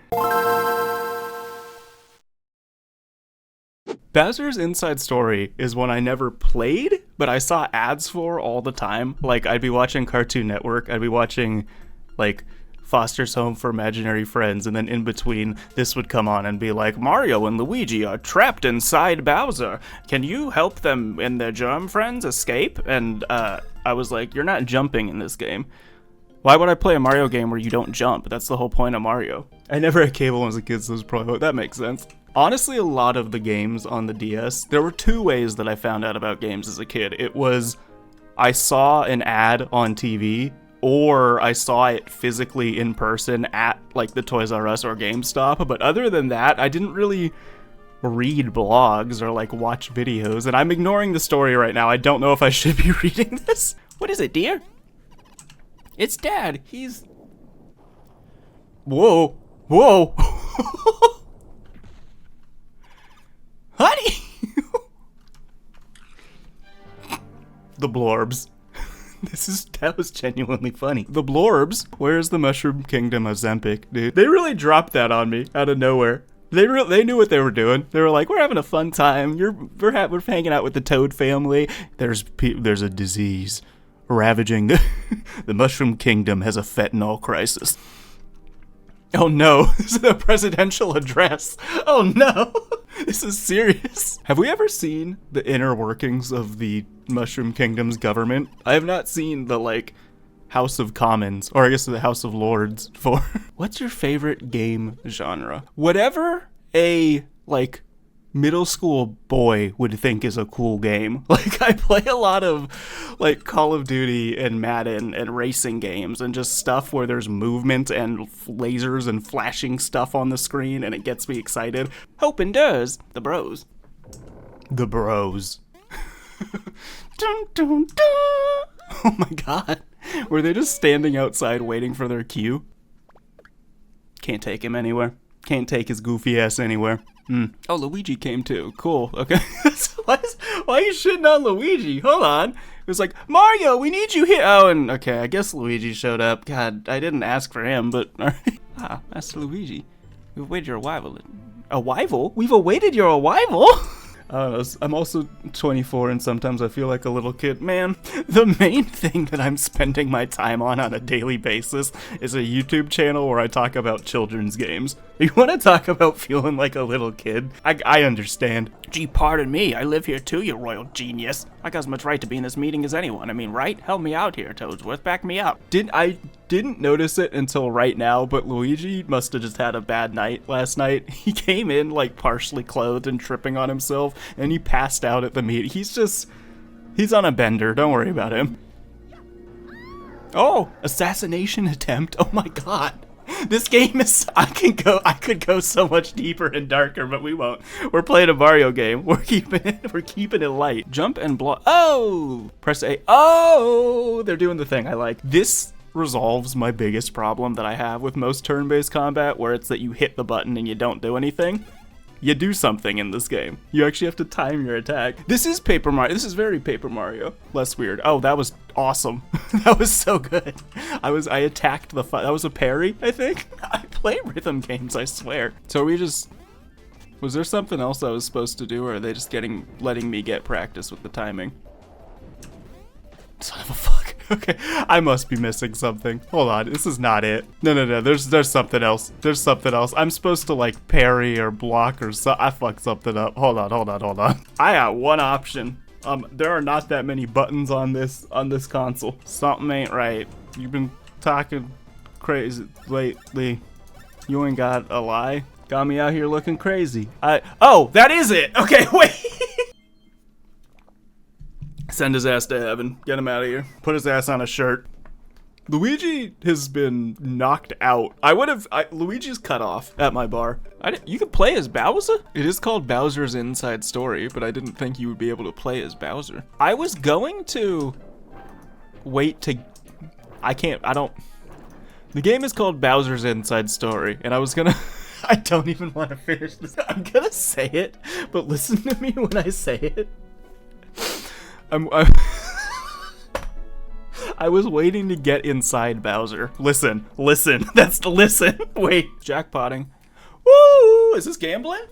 Bowser's Inside Story is one I never played, but I saw ads for all the time. Like, I'd be watching Cartoon Network, I'd be watching, like, Foster's Home for Imaginary Friends, and then in between, this would come on and be like, Mario and Luigi are trapped inside Bowser. Can you help them and their germ friends escape? And I was like, you're not jumping in this game. Why would I play a Mario game where you don't jump? That's the whole point of Mario. I never had cable when I was a kid, so that makes sense. Honestly, a lot of the games on the DS, there were two ways that I found out about games as a kid. It was, I saw an ad on TV, or I saw it physically in person at, like, the Toys R Us or GameStop. But other than that, I didn't really read blogs or, like, watch videos. And I'm ignoring the story right now. I don't know if I should be reading this. What is it, dear? It's Dad. He's... Whoa. Whoa. Honey! The Blorbs. That was genuinely funny. The Blorbs? Where's the Mushroom Kingdom Ozempic, dude? They really dropped that on me out of nowhere. They knew what they were doing. They were like, we're having a fun time. We're hanging out with the Toad family. There's a disease ravaging the Mushroom Kingdom has a fentanyl crisis. Oh no, this is a presidential address. Oh no, this is serious. Have we ever seen the inner workings of the Mushroom Kingdom's government? I have not seen the, like, House of Commons, or I guess the House of Lords for... What's your favorite game genre? Whatever a, like, middle school boy would think is a cool game. Like, I play a lot of, like, Call of Duty and Madden and racing games and just stuff where there's movement and lasers and flashing stuff on the screen, and it gets me excited. Hope endures. The bros. The bros. Dun, dun, dun. Oh my god. Were they just standing outside waiting for their cue? Can't take him anywhere. Can't take his goofy ass anywhere. Oh, Luigi came too. Cool. Okay. Why are you shitting on Luigi? Hold on. It was like, Mario, we need you here. Oh, and okay, I guess Luigi showed up. God, I didn't ask for him, but alright. Ah, Master Luigi. We've awaited your arrival. Arrival? We've awaited your arrival? I don't know, I'm also 24 and sometimes I feel like a little kid. Man, the main thing that I'm spending my time on a daily basis is a YouTube channel where I talk about children's games. You want to talk about feeling like a little kid? I understand. Gee, pardon me, I live here too, you royal genius. I got as much right to be in this meeting as anyone. I mean, right? Help me out here, Toadsworth. Back me up. I didn't notice it until right now, but Luigi must have just had a bad night last night. He came in, like, partially clothed and tripping on himself, and he passed out at the meet. He's on a bender. Don't worry about him. Oh, assassination attempt. Oh my god. This game is, I could go so much deeper and darker, but we won't. We're playing a Mario game. We're keeping it light. Jump and block. Oh, press A. Oh, they're doing the thing I like. This resolves my biggest problem that I have with most turn-based combat, where it's that you hit the button and you don't do anything. You do something in this game. You actually have to time your attack. This is Paper Mario. This is very Paper Mario. Less weird. Oh, that was awesome. That was so good. I attacked the that was a parry, I think. I play rhythm games, I swear. So was there something else I was supposed to do, or are they just letting me get practice with the timing? Son of a fuck. Okay, I must be missing something. Hold on, this is not it. No, there's something else. There's something else. I'm supposed to like parry or block or so. I fucked something up. Hold on. I got one option. There are not that many buttons on this console. Something ain't right. You've been talking crazy lately. You ain't got a lie. Got me out here looking crazy. Oh, that is it. Okay, wait. Send his ass to heaven. Get him out of here. Put his ass on a shirt. Luigi has been knocked out. Luigi's cut off at my bar. You can play as Bowser? It is called Bowser's Inside Story, but I didn't think you would be able to play as Bowser. I was going to wait to... The game is called Bowser's Inside Story, and I was gonna... I don't even want to finish this. I'm gonna say it, but listen to me when I say it. I was waiting to get inside Bowser. Listen. That's the listen. Wait. Jackpotting. Woo! Is this gambling?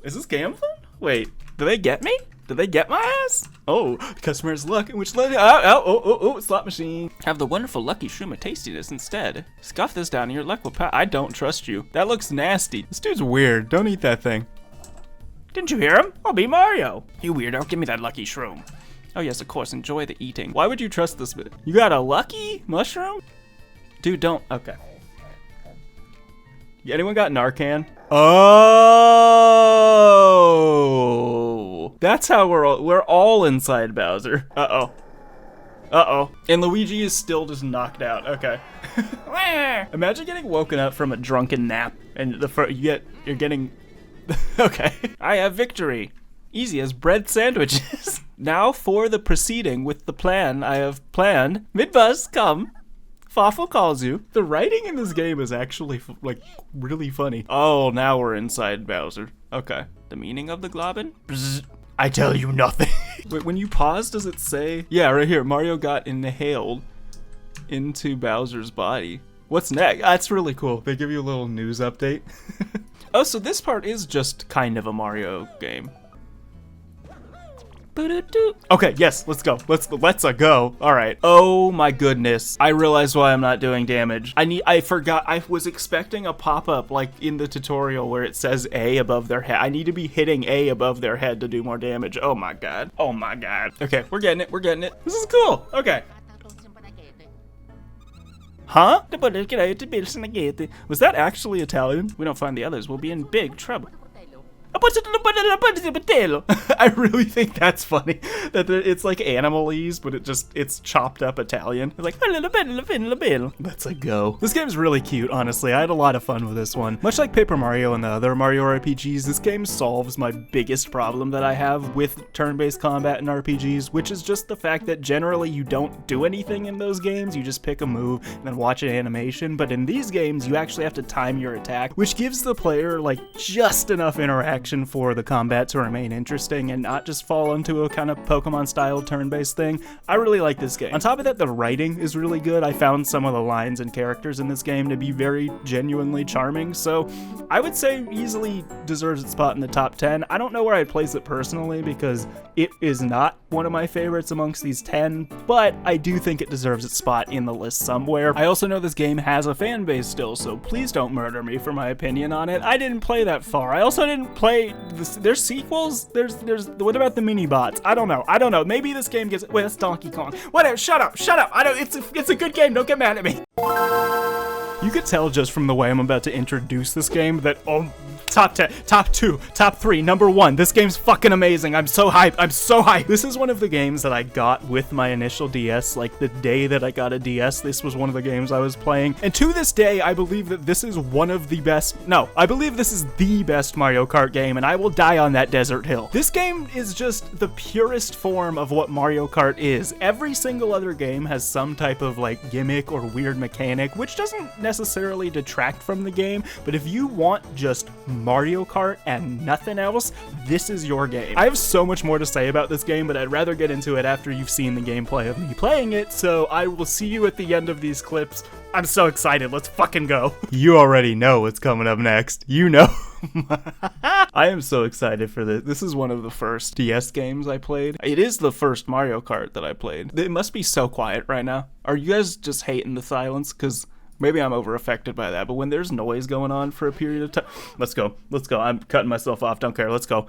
Wait. Do they get me? Did they get my ass? Oh, customer's luck. Which slot machine. Have the wonderful lucky shroom of tastiness instead. Scuff this down and your luck will I don't trust you. That looks nasty. This dude's weird. Don't eat that thing. Didn't you hear him? I'll be Mario. You weirdo. Give me that lucky shroom. Oh yes, of course, enjoy the eating. Why would you trust this bit? You got a lucky mushroom? Dude, don't, okay. Anyone got Narcan? Oh! That's how we're all inside Bowser. Uh-oh. And Luigi is still just knocked out, okay. Imagine getting woken up from a drunken nap and you're getting, okay. I have victory. Easy as bread sandwiches. Now for the proceeding with the plan I have planned. Midbuzz, come. Fawful calls you. The writing in this game is actually, like, really funny. Oh, now we're inside Bowser. Okay. The meaning of the globin? Bzz. I tell you nothing. Wait, when you pause, does it say? Yeah, right here. Mario got inhaled into Bowser's body. What's next? That's really cool. They give you a little news update. Oh, so this part is just kind of a Mario game. Okay, yes, let's go. Let's go. All right. Oh my goodness. I realized why I'm not doing damage. I forgot. I was expecting a pop-up like in the tutorial where it says A above their head. I need to be hitting A above their head to do more damage. Oh my god. Okay, we're getting it. This is cool. Okay. Huh? Was that actually Italian? We don't find the others, we'll be in big trouble. I really think that's funny that it's like animalese, but it's chopped up Italian. It's like let's go. This game's really cute, honestly. I had a lot of fun with this one. Much like Paper Mario and the other Mario RPGs, this game solves my biggest problem that I have with turn-based combat in RPGs, which is just the fact that generally you don't do anything in those games. You just pick a move and then watch an animation. But in these games, you actually have to time your attack, which gives the player like just enough interaction for the combat to remain interesting and not just fall into a kind of Pokemon-style turn-based thing. I really like this game. On top of that, the writing is really good. I found some of the lines and characters in this game to be very genuinely charming, so I would say easily deserves its spot in the top 10. I don't know where I'd place it personally because it is not one of my favorites amongst these 10, but I do think it deserves its spot in the list somewhere. I also know this game has a fan base still, so please don't murder me for my opinion on it. I didn't play that far. I also didn't play there's sequels? There's what about the mini bots? I don't know. Maybe this game gets, wait, that's Donkey Kong. Whatever, shut up. It's a good game, don't get mad at me. You could tell just from the way I'm about to introduce this game that, oh, top 10, top 2, top 3, number 1. This game's fucking amazing. I'm so hyped. I'm so hyped. This is one of the games that I got with my initial DS. Like the day that I got a DS, this was one of the games I was playing. And to this day, I believe that this is one of the best. No, I believe this is the best Mario Kart game, and I will die on that desert hill. This game is just the purest form of what Mario Kart is. Every single other game has some type of like gimmick or weird mechanic, which doesn't necessarily detract from the game, but if you want just Mario Kart and nothing else, this is your game. I have so much more to say about this game, but I'd rather get into it after you've seen the gameplay of me playing it, so I will see you at the end of these clips. I'm so excited. Let's fucking go. You already know what's coming up next. You know. I am so excited for this. This is one of the first DS games I played. It is the first Mario Kart that I played. It must be so quiet right now. Are you guys just hating the silence? Because maybe I'm over affected by that, but when there's noise going on for a period of time, let's go. Let's go. I'm cutting myself off. Don't care. Let's go.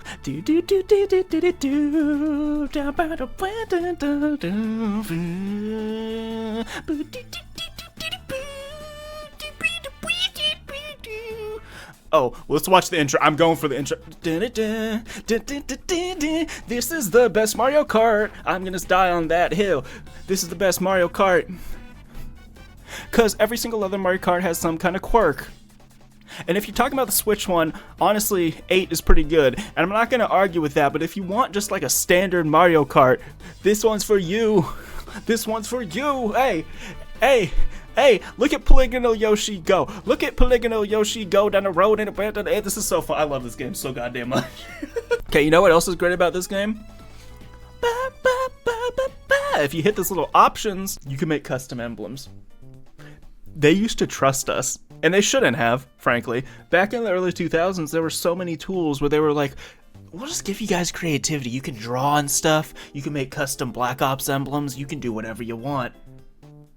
Oh, let's watch the intro. I'm going for the intro. This is the best Mario Kart. I'm gonna die on that hill. This is the best Mario Kart. Cause every single other Mario Kart has some kind of quirk. And if you're talking about the Switch one, honestly, 8 is pretty good. And I'm not gonna argue with that, but if you want just like a standard Mario Kart, this one's for you. This one's for you. Hey, look at Polygonal Yoshi go. Look at Polygonal Yoshi go down the road. Hey, this is so fun. I love this game so goddamn much. Okay, you know what else is great about this game? If you hit this little options, you can make custom emblems. They used to trust us, and they shouldn't have, frankly. Back in the early 2000s, there were so many tools where they were like, we'll just give you guys creativity. You can draw and stuff. You can make custom Black Ops emblems. You can do whatever you want.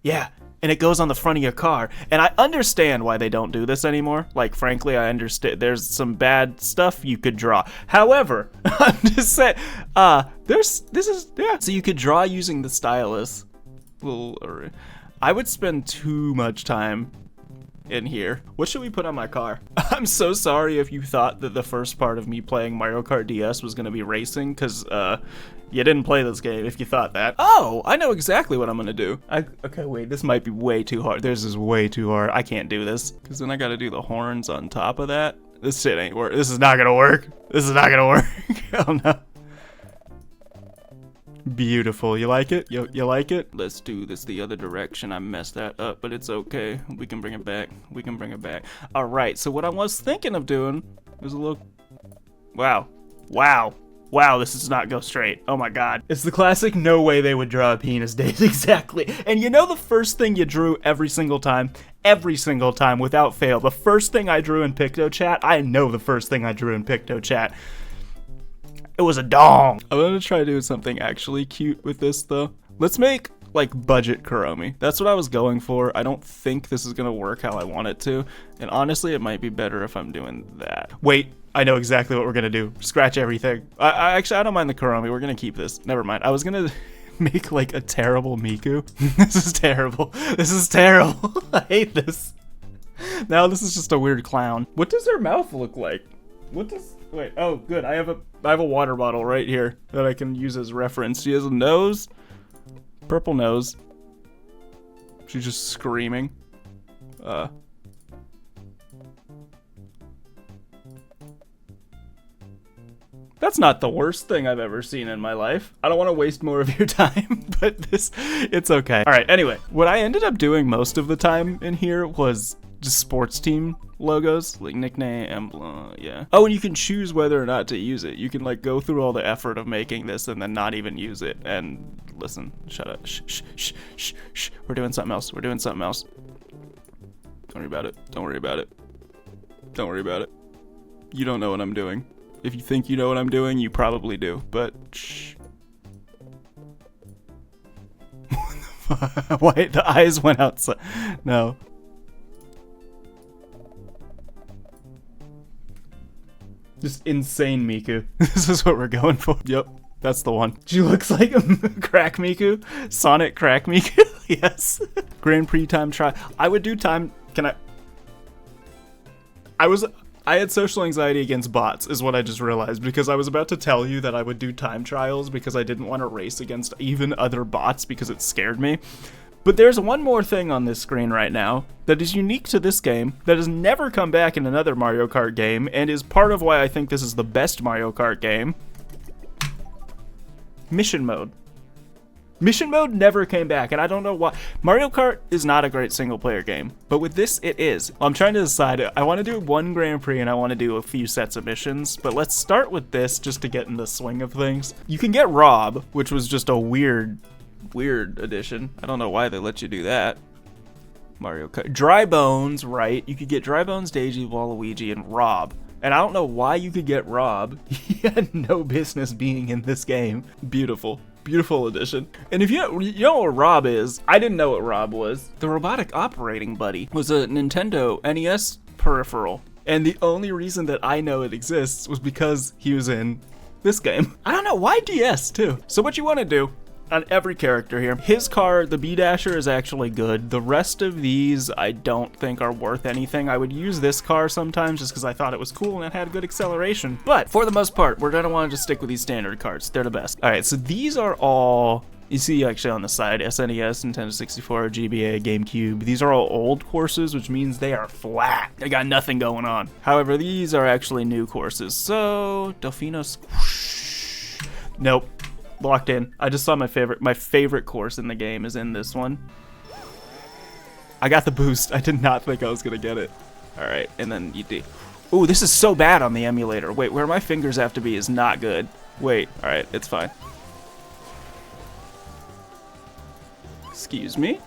Yeah, and it goes on the front of your car. And I understand why they don't do this anymore. Like, frankly, I understand there's some bad stuff you could draw. However, I'm just saying, so you could draw using the stylus. I would spend too much time in here. What should we put on my car? I'm so sorry if you thought that the first part of me playing Mario Kart DS was gonna be racing, because you didn't play this game if you thought that. Oh, I know exactly what I'm gonna do. Okay, wait, this might be way too hard. This is way too hard. I can't do this, because then I gotta do the horns on top of that. This shit ain't work. This is not gonna work. This is not gonna work. Oh no. Beautiful. You like it? You like it? Let's do this the other direction. I messed that up, but it's okay. We can bring it back. We can bring it back. All right. So what I was thinking of doing was a little... Wow, this does not go straight. Oh my god. It's the classic no way they would draw a penis date. Exactly. And you know the first thing you drew every single time without fail, the first thing I drew in PictoChat, I know the first thing I drew in PictoChat. It was a dong. I'm gonna try doing something actually cute with this though. Let's make like budget Kuromi. That's what I was going for. I don't think this is gonna work how I want it to. And honestly, it might be better if I'm doing that. Wait, I know exactly what we're gonna do. Scratch everything. I don't mind the Kuromi. We're gonna keep this. Never mind. I was gonna make like a terrible Miku. This is terrible. This is terrible. I hate this. Now this is just a weird clown. What does her mouth look like? Wait, oh good, I have a water bottle right here that I can use as reference. She has a nose, purple nose. She's just screaming. That's not the worst thing I've ever seen in my life. I don't want to waste more of your time, but it's okay. All right, anyway, what I ended up doing most of the time in here was just sports team logos, like nickname, emblem, yeah. Oh, and you can choose whether or not to use it. You can like go through all the effort of making this and then not even use it. And listen, shut up, shh. We're doing something else. Don't worry about it. Don't worry about it. You don't know what I'm doing. If you think you know what I'm doing, you probably do, but shh. Why the eyes went outside? No. Just insane Miku. This is what we're going for. Yep, that's the one. She looks like a Crack Miku. Sonic Crack Miku. Yes. Grand Prix time trial. I would do time I had social anxiety against bots, is what I just realized, because I was about to tell you that I would do time trials because I didn't want to race against even other bots because it scared me. But there's one more thing on this screen right now that is unique to this game, that has never come back in another Mario Kart game, and is part of why I think this is the best Mario Kart game. Mission mode. Mission mode never came back, and I don't know why. Mario Kart is not a great single-player game, but with this, it is. I'm trying to decide. I want to do one Grand Prix, and I want to do a few sets of missions, but let's start with this just to get in the swing of things. You can get Rob, which was just a weird addition. I don't know why they let you do that. Mario Kart. Dry Bones, right? You could get Dry Bones, Daisy, Waluigi, and Rob. And I don't know why you could get Rob. He had no business being in this game. Beautiful. Beautiful addition. And if you know what Rob is, I didn't know what Rob was. The robotic operating buddy was a Nintendo NES peripheral. And the only reason that I know it exists was because he was in this game. I don't know, why DS too? So what you want to do on every character here, his car, the B-Dasher, is actually good. The rest of these I don't think are worth anything. I would use this car sometimes just because I thought it was cool and it had good acceleration. But for the most part, we're going to want to just stick with these standard cards. They're the best. All right, so these are all, you see actually on the side, SNES, Nintendo 64, GBA, GameCube. These are all old courses, which means they are flat. They got nothing going on. However, these are actually new courses. So, Delfino Squish. Nope. Locked in. I just saw my favorite course in the game is in this one. I got the boost. I did not think I was gonna get it. All right, and then you do. Ooh, this is so bad on the emulator. Wait, where my fingers have to be is not good. Wait, all right, it's fine. Excuse me?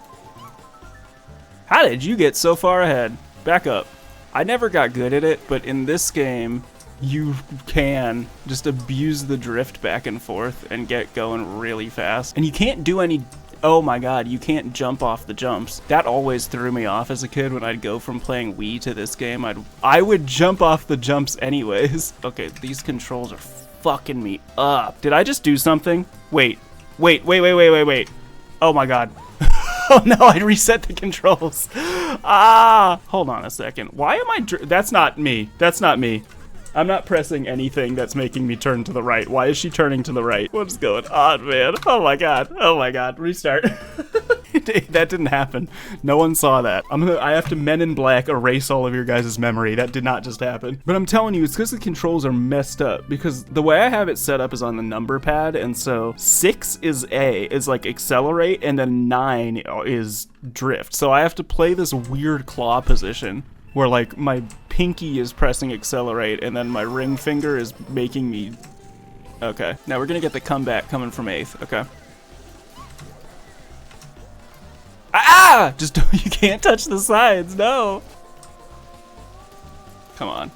How did you get so far ahead? Back up. I never got good at it, but in this game, you can just abuse the drift back and forth and get going really fast. And you can't do any, oh my god, you can't jump off the jumps. That always threw me off as a kid when I'd go from playing Wii to this game. I would jump off the jumps anyways. Okay, these controls are fucking me up. Did I just do something? Wait. Oh my god. Oh no, I reset the controls. Ah, hold on a second. Why am I, that's not me. That's not me. I'm not pressing anything that's making me turn to the right. Why is she turning to the right? What's going on, man? Oh my god. Oh my god. Restart. That didn't happen. No one saw that. I have to Men in Black erase all of your guys' memory. That did not just happen. But I'm telling you, it's because the controls are messed up. Because the way I have it set up is on the number pad. And so 6 is like accelerate, and then 9 is drift. So I have to play this weird claw position where like my pinky is pressing accelerate and then my ring finger is making me... Okay, now we're gonna get the comeback coming from 8th, okay. Ah! Just you can't touch the sides, no! Come on.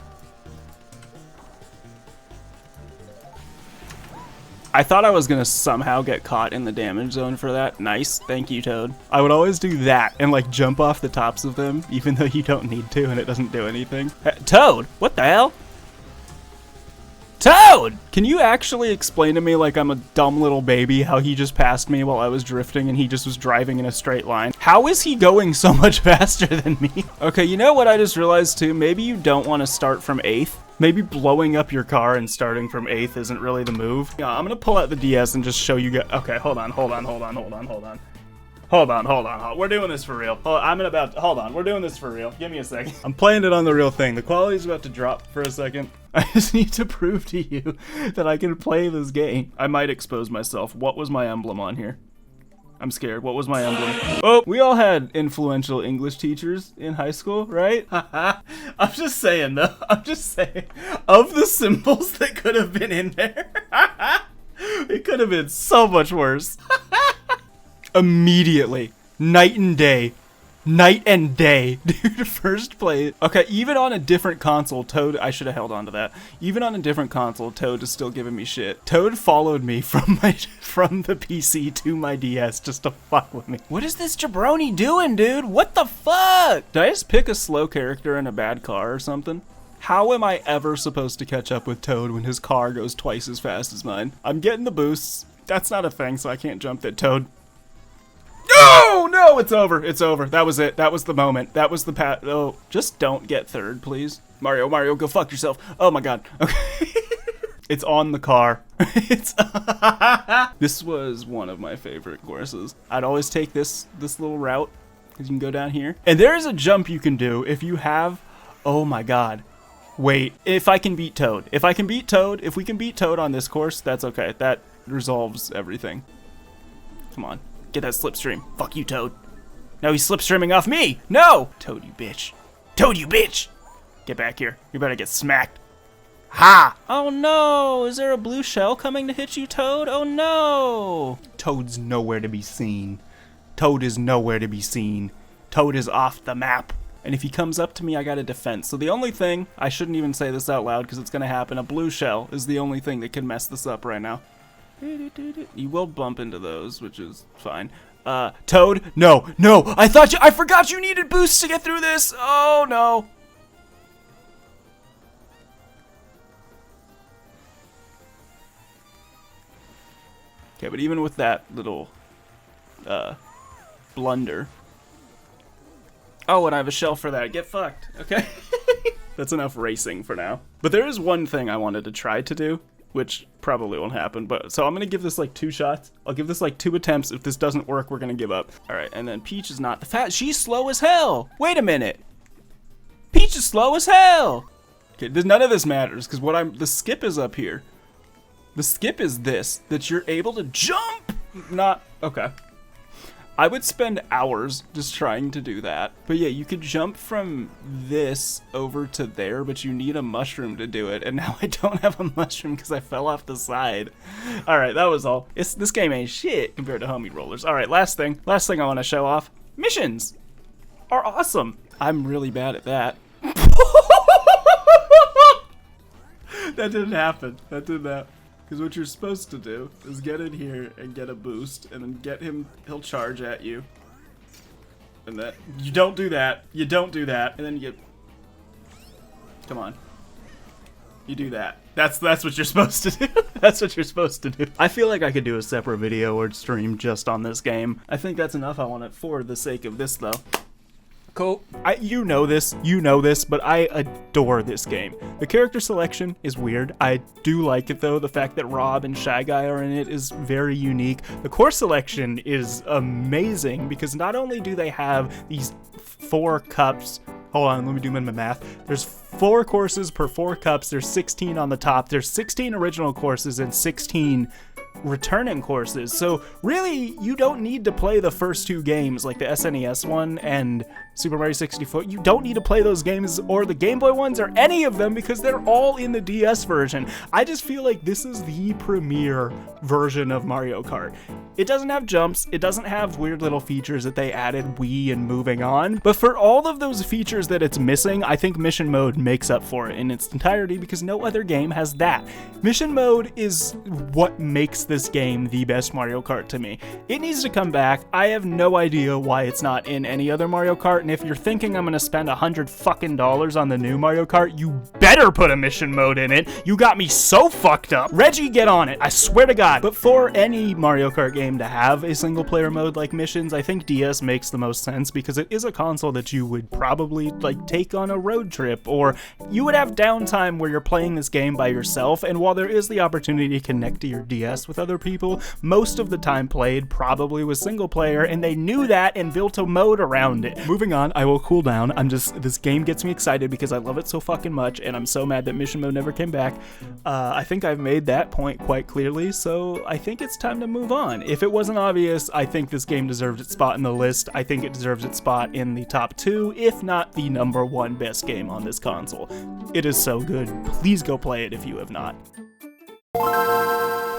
I thought I was gonna somehow get caught in the damage zone for that. Nice, thank you, Toad. I would always do that and like jump off the tops of them, even though you don't need to and it doesn't do anything. Toad, what the hell? Toad! Can you actually explain to me like I'm a dumb little baby how he just passed me while I was drifting and he just was driving in a straight line? How is he going so much faster than me? Okay, you know what I just realized too? Maybe you don't want to start from 8th. Maybe blowing up your car and starting from 8th isn't really the move. Yeah, I'm gonna pull out the DS and just show you guys. Okay, hold on. We're doing this for real. Hold on, we're doing this for real. Give me a second. I'm playing it on the real thing. The quality's about to drop for a second. I just need to prove to you that I can play this game. I might expose myself. What was my emblem on here? I'm scared. What was my emblem? Oh, we all had influential English teachers in high school, right? I'm just saying, though. I'm just saying. Of the symbols that could have been in there, it could have been so much worse. Immediately. Night and day. Night and day. Dude, first play. Okay, even on a different console, Toad, I should have held on to that. Even on a different console, Toad is still giving me shit. Toad followed me from the PC to my DS just to fuck with me. What is this jabroni doing, dude? What the fuck? Did I just pick a slow character in a bad car or something? How am I ever supposed to catch up with Toad when his car goes twice as fast as mine? I'm getting the boosts. That's not a thing, so I can't jump that. Toad. No, No, it's over. It's over. That was it. That was the moment. That was the pat. Oh, just don't get third, please. Mario, go fuck yourself. Oh my god. Okay. It's on the car. This was one of my favorite courses. I'd always take this little route because you can go down here. And there is a jump you can do if you have, oh my god. Wait, if I can beat Toad. If we can beat Toad on this course, that's okay. That resolves everything. Come on, get that slipstream. Fuck you, Toad. No, he's slipstreaming off me. No! Toad, you bitch. Toad, you bitch! Get back here. You better get smacked. Ha! Oh no! Is there a blue shell coming to hit you, Toad? Oh no! Toad's nowhere to be seen. Toad is nowhere to be seen. Toad is off the map. And if he comes up to me, I got a defense. So the only thing, I shouldn't even say this out loud because it's going to happen, a blue shell is the only thing that can mess this up right now. You will bump into those, which is fine. Toad? No, I forgot you needed boosts to get through this! Oh no! Okay, but even with that little blunder. Oh, and I have a shell for that. Get fucked. Okay. That's enough racing for now. But there is one thing I wanted to try to do, which probably won't happen. But so I'm going to give this like 2 shots. I'll give this like 2 attempts. If this doesn't work, we're going to give up. All right, and then Peach is not the fat. She's slow as hell. Wait a minute. Peach is slow as hell. Okay, none of this matters because the skip is up here. The skip is this, that you're able to jump! Not, okay. I would spend hours just trying to do that. But yeah, you could jump from this over to there, but you need a mushroom to do it. And now I don't have a mushroom because I fell off the side. Alright, that was all. This game ain't shit compared to Homie Rollers. Alright, last thing I want to show off. Missions are awesome. I'm really bad at that. That didn't happen. Because what you're supposed to do is get in here and get a boost, and then he'll charge at you. And you don't do that, and then you come on. You do that. That's what you're supposed to do. That's what you're supposed to do. I feel like I could do a separate video or stream just on this game. I think that's enough I want it for the sake of this, though. Cool. You know this, but I adore this game. The character selection is weird. I do like it though. The fact that Rob and Shy Guy are in it is very unique. The course selection is amazing because not only do they have these 4 cups. Hold on, let me do my math. There's 4 courses per 4 cups. There's 16 on the top. There's 16 original courses and 16 returning courses. So really, you don't need to play the first 2 games, like the SNES one and Super Mario 64. You don't need to play those games or the Game Boy ones or any of them because they're all in the DS version. I just feel like this is the premier version of Mario Kart. It doesn't have jumps, it doesn't have weird little features that they added Wii and moving on, but for all of those features that it's missing, I think Mission Mode makes up for it in its entirety because no other game has that. Mission Mode is what makes this game the best Mario Kart to me. It needs to come back. I have no idea why it's not in any other Mario Kart, and if you're thinking I'm gonna spend $100 fucking on the new Mario Kart, you better put a Mission Mode in it. You got me so fucked up. Reggie, get on it. I swear to God. But for any Mario Kart game to have a single player mode like Missions, I think DS makes the most sense because it is a console that you would probably like take on a road trip, or you would have downtime where you're playing this game by yourself, and while there is the opportunity to connect to your DS with other people, most of the time played probably was single player, and they knew that and built a mode around it. Moving on, I will cool down. This game gets me excited because I love it so fucking much, and I'm so mad that Mission Mode never came back. I think I've made that point quite clearly, so I think it's time to move on. If it wasn't obvious, I think this game deserves its spot in the list. I think it deserves its spot in the top 2, if not the #1 best game on this console. It is so good. Please go play it if you have not.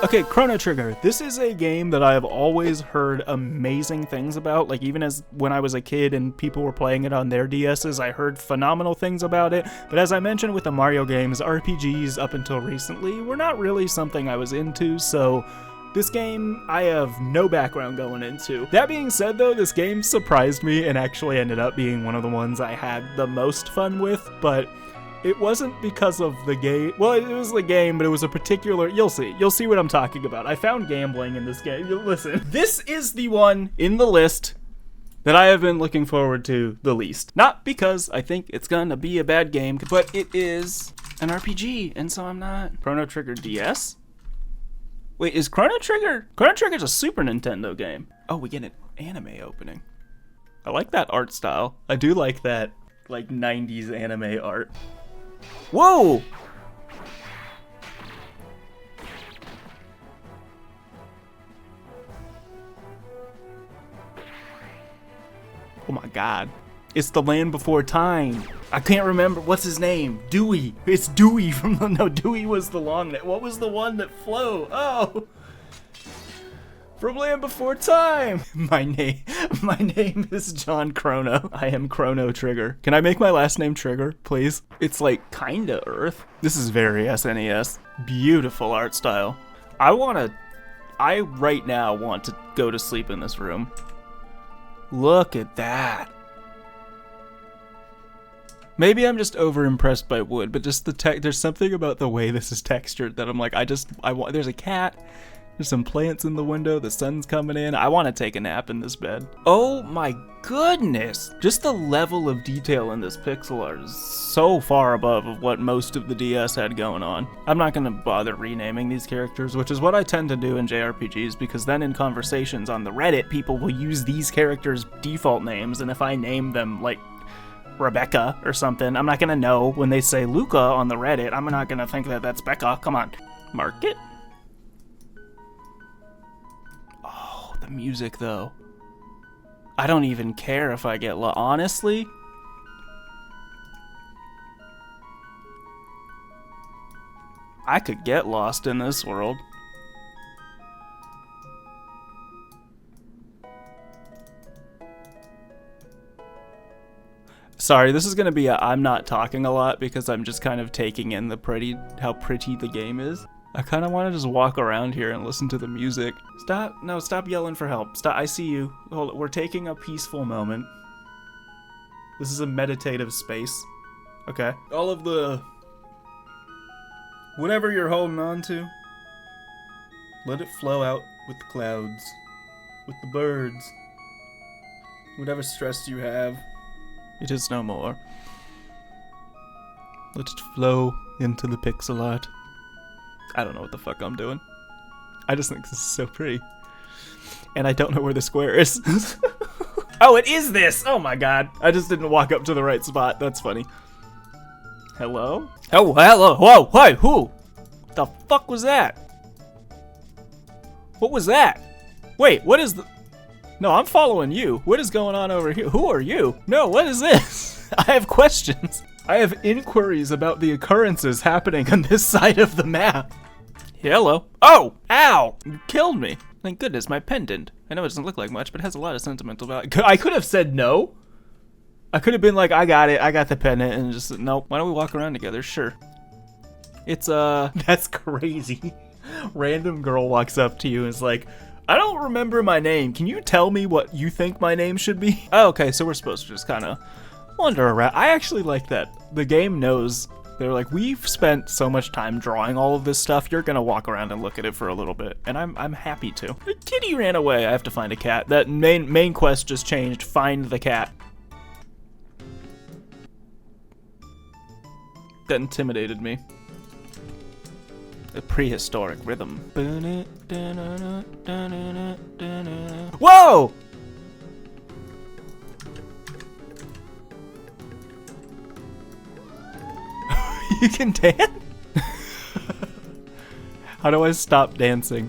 Okay, Chrono Trigger. This is a game that I have always heard amazing things about. Like, even as when I was a kid and people were playing it on their DSs, I heard phenomenal things about it. But as I mentioned with the Mario games, RPGs up until recently were not really something I was into, so this game, I have no background going into. That being said though, this game surprised me and actually ended up being one of the ones I had the most fun with, but it wasn't because of the game. Well, it was the game, but it was a particular, you'll see what I'm talking about. I found gambling in this game. Listen, this is the one in the list that I have been looking forward to the least. Not because I think it's gonna be a bad game, but it is an RPG, and so I'm not. Chrono Trigger DS? Wait, is Chrono Trigger? Chrono Trigger's a Super Nintendo game. Oh, we get an anime opening. I like that art style. I do like that, like, 90s anime art. Whoa! Oh my god. It's the Land Before Time. I can't remember. What's his name? Dewey. It's Dewey from the... No, Dewey was the long... What was the one that flew? Oh! From Land Before Time! My name is John Chrono. I am Chrono Trigger. Can I make my last name Trigger, please? It's like kinda Earth. This is very SNES. Beautiful art style. I right now want to go to sleep in this room. Look at that. Maybe I'm just over impressed by wood, but just there's something about the way this is textured that I'm like, there's a cat, there's some plants in the window, the sun's coming in, I want to take a nap in this bed. Oh my goodness! Just the level of detail in this pixel art is so far above of what most of the DS had going on. I'm not gonna bother renaming these characters, which is what I tend to do in JRPGs, because then in conversations on the Reddit, people will use these characters' default names, and if I name them like Rebecca or something, I'm not gonna know when they say Luca on the Reddit. I'm not gonna think that that's Becca. Come on. Market? Oh, the music though. I don't even care if I get lost. Honestly, I could get lost in this world. Sorry, this is gonna be I'm not talking a lot because I'm just kind of taking in how pretty the game is. I kind of want to just walk around here and listen to the music. Stop yelling for help. Stop, I see you. Hold it. We're taking a peaceful moment. This is a meditative space. Okay. All of the... whatever you're holding on to, let it flow out with the clouds, with the birds. Whatever stress you have, it is no more. Let it flow into the pixel art. I don't know what the fuck I'm doing. I just think this is so pretty. And I don't know where the square is. Oh, it is this! Oh my god. I just didn't walk up to the right spot. That's funny. Hello? Oh, hello! Whoa! Hey, who? The fuck was that? What was that? Wait, what is the... No, I'm following you. What is going on over here? Who are you? No, what is this? I have questions. I have inquiries about the occurrences happening on this side of the map. Hello. Oh! Ow! You killed me. Thank goodness, my pendant. I know it doesn't look like much, but it has a lot of sentimental value. I could have said no. I could have been like, I got it. I got the pendant, and just, nope. Why don't we walk around together? Sure. It's, that's crazy. Random girl walks up to you and is like, I don't remember my name. Can you tell me what you think my name should be? Oh, okay, so we're supposed to just kind of wander around. I actually like that. The game knows. They're like, we've spent so much time drawing all of this stuff, you're gonna walk around and look at it for a little bit. And I'm happy to. The kitty ran away. I have to find a cat. That main quest just changed. Find the cat. That intimidated me. A prehistoric rhythm. Whoa! You can dance? How do I stop dancing?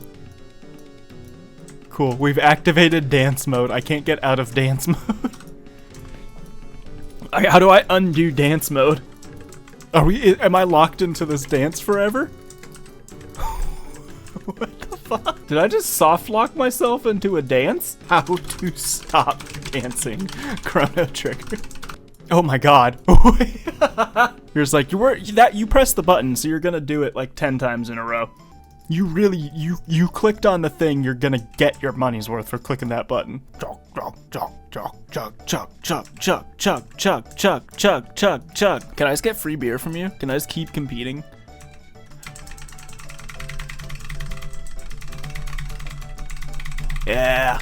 Cool, we've activated dance mode. I can't get out of dance mode. How do I undo dance mode? Am I locked into this dance forever? What the fuck? Did I just soft lock myself into a dance? How to stop dancing. Chrono Trigger. Oh my god. You're just like, you pressed the button, so you're gonna do it like 10 times in a row. You really, you clicked on the thing, you're gonna get your money's worth for clicking that button. Chug, chug, chug, chug, chug, chug, chug, chug, chug, chug, chug, chug, chug. Can I just get free beer from you? Can I just keep competing? Yeah.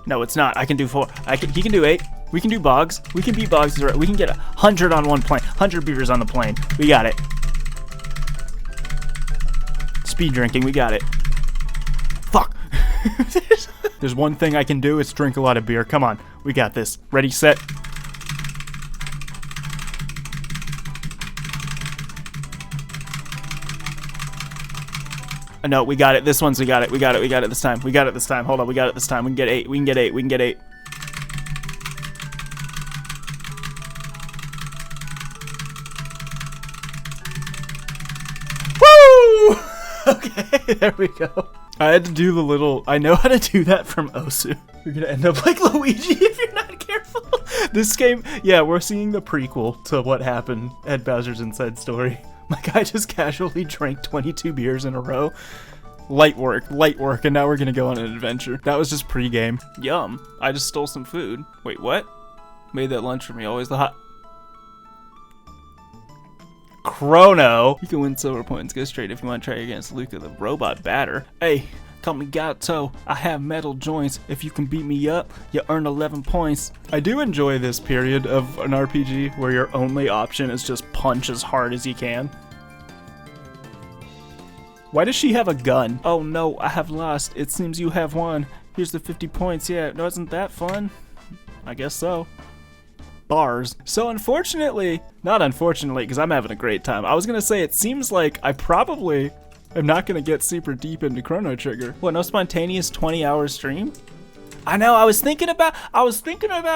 No, it's not. I can do 4. He can do 8. We can do Boggs. We can beat Boggs. We can get 100 on one plane. 100 beers on the plane. We got it. Speed drinking. We got it. Fuck. There's one thing I can do. It's drink a lot of beer. Come on. We got this. Ready, set. No, we got it. This one's we got it. We got it. We got it this time. We got it this time. Hold on. We got it this time. We can get 8. We can get 8. We can get 8. Woo! Okay, there we go. I had to do the little... I know how to do that from Osu. You're gonna end up like Luigi if you're not careful. This game... Yeah, we're seeing the prequel to what happened at Bowser's Inside Story. My guy just casually drank 22 beers in a row. Light work, and now we're gonna go on an adventure. That was just pre-game. Yum. I just stole some food. Wait, what? Made that lunch for me. Always the hot... Chrono. You can win silver points. Go straight if you want to try against Luca, the robot batter. Hey, call me Gato. I have metal joints. If you can beat me up, you earn 11 points. I do enjoy this period of an RPG where your only option is just punch as hard as you can. Why does she have a gun? Oh no, I have lost. It seems you have won. Here's the 50 points. Yeah, wasn't that fun? I guess so. Bars. So unfortunately, not unfortunately, because I'm having a great time. I was gonna say it seems like I probably am not gonna get super deep into Chrono Trigger. What, no spontaneous 20-hour stream? I know, I was thinking about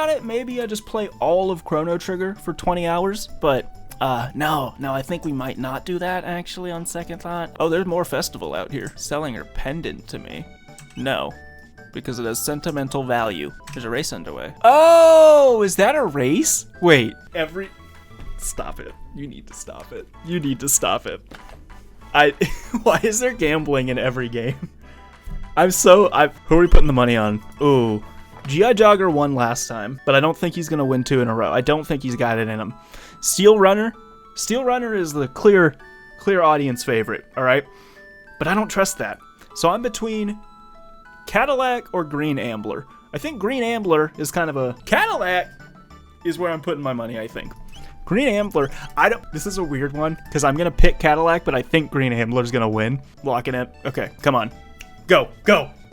it. Maybe I just play all of Chrono Trigger for 20 hours, but no, I think we might not do that actually on second thought. Oh, there's more festival out here. Selling her pendant to me. No. Because it has sentimental value. There's a race underway. Oh, is that a race? Wait, stop it. You need to stop it. You need to stop it. Why is there gambling in every game? Who are we putting the money on? Ooh, G.I. Jogger won last time, but I don't think he's gonna win 2 in a row. I don't think he's got it in him. Steel Runner is the clear audience favorite, all right? But I don't trust that. So I'm between Cadillac or Green Ambler. I think Green Ambler is kind of a... Cadillac is where I'm putting my money, I think. Green Ambler, this is a weird one, because I'm going to pick Cadillac, but I think Green Ambler's going to win. Locking it. Okay, come on. Go.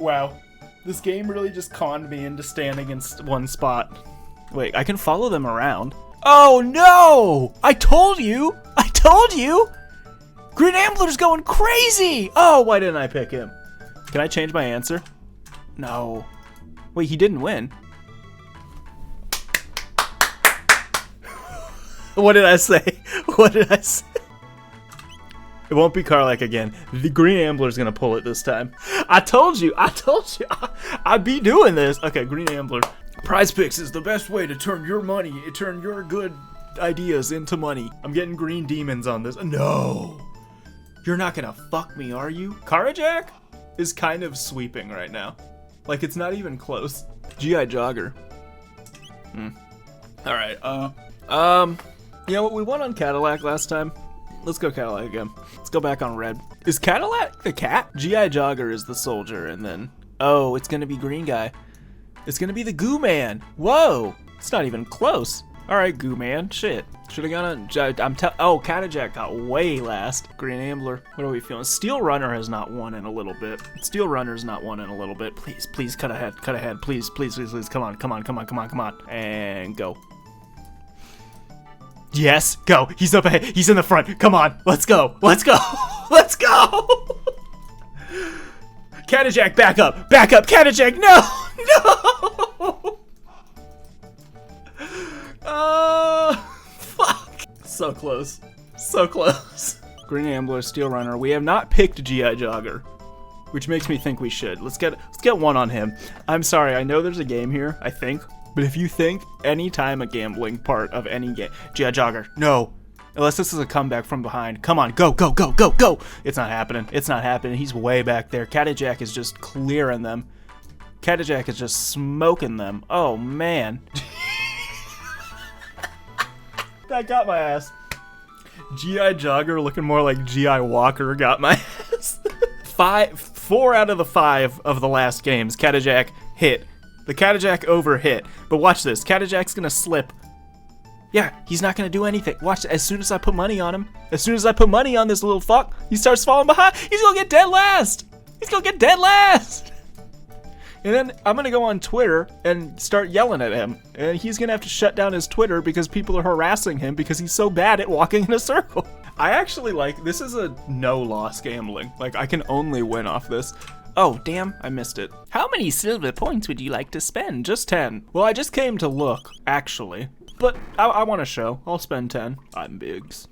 Wow. This game really just conned me into standing in one spot. Wait, I can follow them around. Oh, no! I told you! Green Ambler's going crazy! Oh, why didn't I pick him? Can I change my answer? No. Wait, he didn't win. What did I say? It won't be Carlac again. The Green Ambler's gonna pull it this time. I told you. I'd be doing this. Okay, Green Ambler. Prize Picks is the best way to turn your good ideas into money. I'm getting green demons on this. No. You're not gonna fuck me, are you? Karajack is kind of sweeping right now. Like, it's not even close. G.I. Jogger. Alright, you know what, we won on Cadillac last time. Let's go Cadillac again. Let's go back on red. Is Cadillac the cat? G.I. Jogger is the soldier, and then... Oh, it's gonna be green guy. It's gonna be the Goo Man. Whoa! It's not even close. Alright, Goo Man. Shit. Should've gone on... Oh, Catajack got way last. Green Ambler. What are we feeling? Steel Runner has not won in a little bit. Steel Runner's not won in a little bit. Please, cut ahead. Please. Come on. And go. Yes, go. He's up ahead. He's in the front. Come on. Let's go. Catajack, back up. Catajack, no. Fuck. So close. Green Ambler, Steel Runner. We have not picked G.I. Jogger, which makes me think we should. Let's get one on him. I'm sorry, I know there's a game here, I think, but if you think anytime a gambling part of any game, G.I. Jogger, no. Unless this is a comeback from behind. Come on, go. It's not happening. He's way back there. Catajack is just clearing them. Catajack is just smoking them. Oh, man. That got my ass. G.I. Jogger looking more like G.I. Walker got my ass. 4 out of the 5 of the last games, Catajack hit The Catajack overhit. But watch this. Catajack's gonna slip. Yeah, he's not gonna do anything. Watch, as soon as I put money on him, as soon as I put money on this little fuck, he starts falling behind. He's gonna get dead last. He's gonna get dead last. And then I'm gonna go on Twitter and start yelling at him. And he's gonna have to shut down his Twitter because people are harassing him because he's so bad at walking in a circle. I actually like, this is a no-loss gambling. Like, I can only win off this. Oh, damn, I missed it. How many silver points would you like to spend? Just 10. Well, I just came to look, actually. But I want to show. I'll spend 10. I'm Biggs.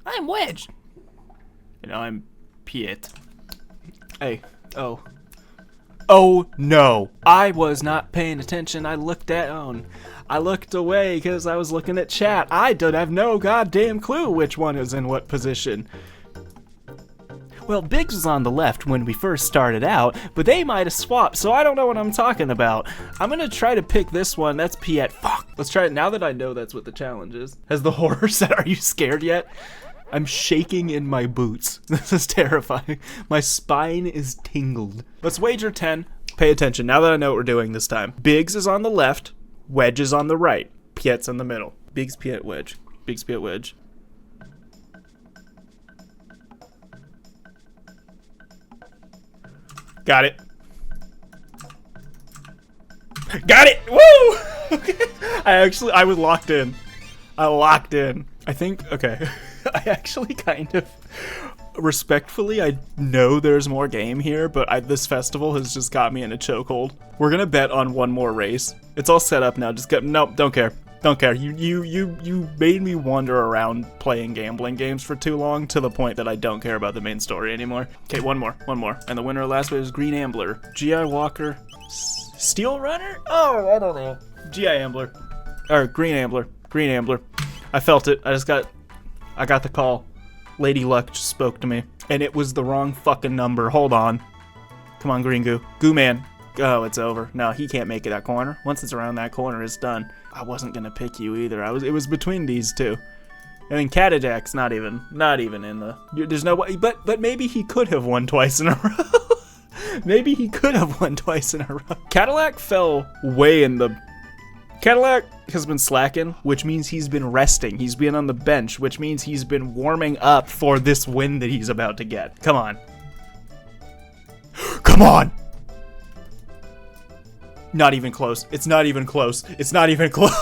I'm Wedge. And I'm Piet. Hey. Oh. Oh, no. I was not paying attention. I looked away because I was looking at chat. I don't have no goddamn clue which one is in what position. Well, Biggs was on the left when we first started out, but they might have swapped, so I don't know what I'm talking about. I'm gonna try to pick this one. That's Piet. Fuck. Let's try it now that I know that's what the challenge is. Has the horror set? Are you scared yet? I'm shaking in my boots. This is terrifying. My spine is tingled. Let's wager 10. Pay attention now that I know what we're doing this time. Biggs is on the left. Wedge is on the right. Piet's in the middle. Biggs, Piet, Wedge. Biggs, Piet, Wedge. Got it. Got it! Woo! Okay. I was locked in. I locked in. I think, okay. I actually kind of, respectfully, I know there's more game here, but this festival has just got me in a chokehold. We're gonna bet on one more race. It's all set up now. Just get, nope, don't care. Don't care. You made me wander around playing gambling games for too long to the point that I don't care about the main story anymore. Okay, one more. And the winner of last week is Green Ambler. G.I. Walker. Steel Runner? Oh, I don't know. G.I. Ambler. Or Green Ambler. I felt it. I got the call. Lady Luck just spoke to me. And it was the wrong fucking number. Hold on. Come on, Green Goo. Goo Man. Oh, it's over. No, he can't make it that corner. Once it's around that corner, it's done. I wasn't gonna pick you either. It was between these two. And then Catajack's not even in the. There's no way. But maybe he could have won twice in a row. Maybe he could have won twice in a row. Cadillac fell way in the. Cadillac has been slacking, which means he's been resting. He's been on the bench, which means he's been warming up for this win that he's about to get. Come on. Come on! Not even close. It's not even close. It's not even close.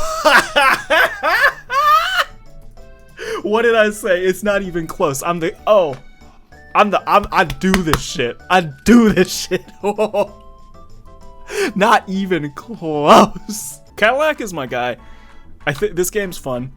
What did I say? It's not even close. I do this shit. I do this shit. Not even close. Cadillac is my guy. I think this game's fun.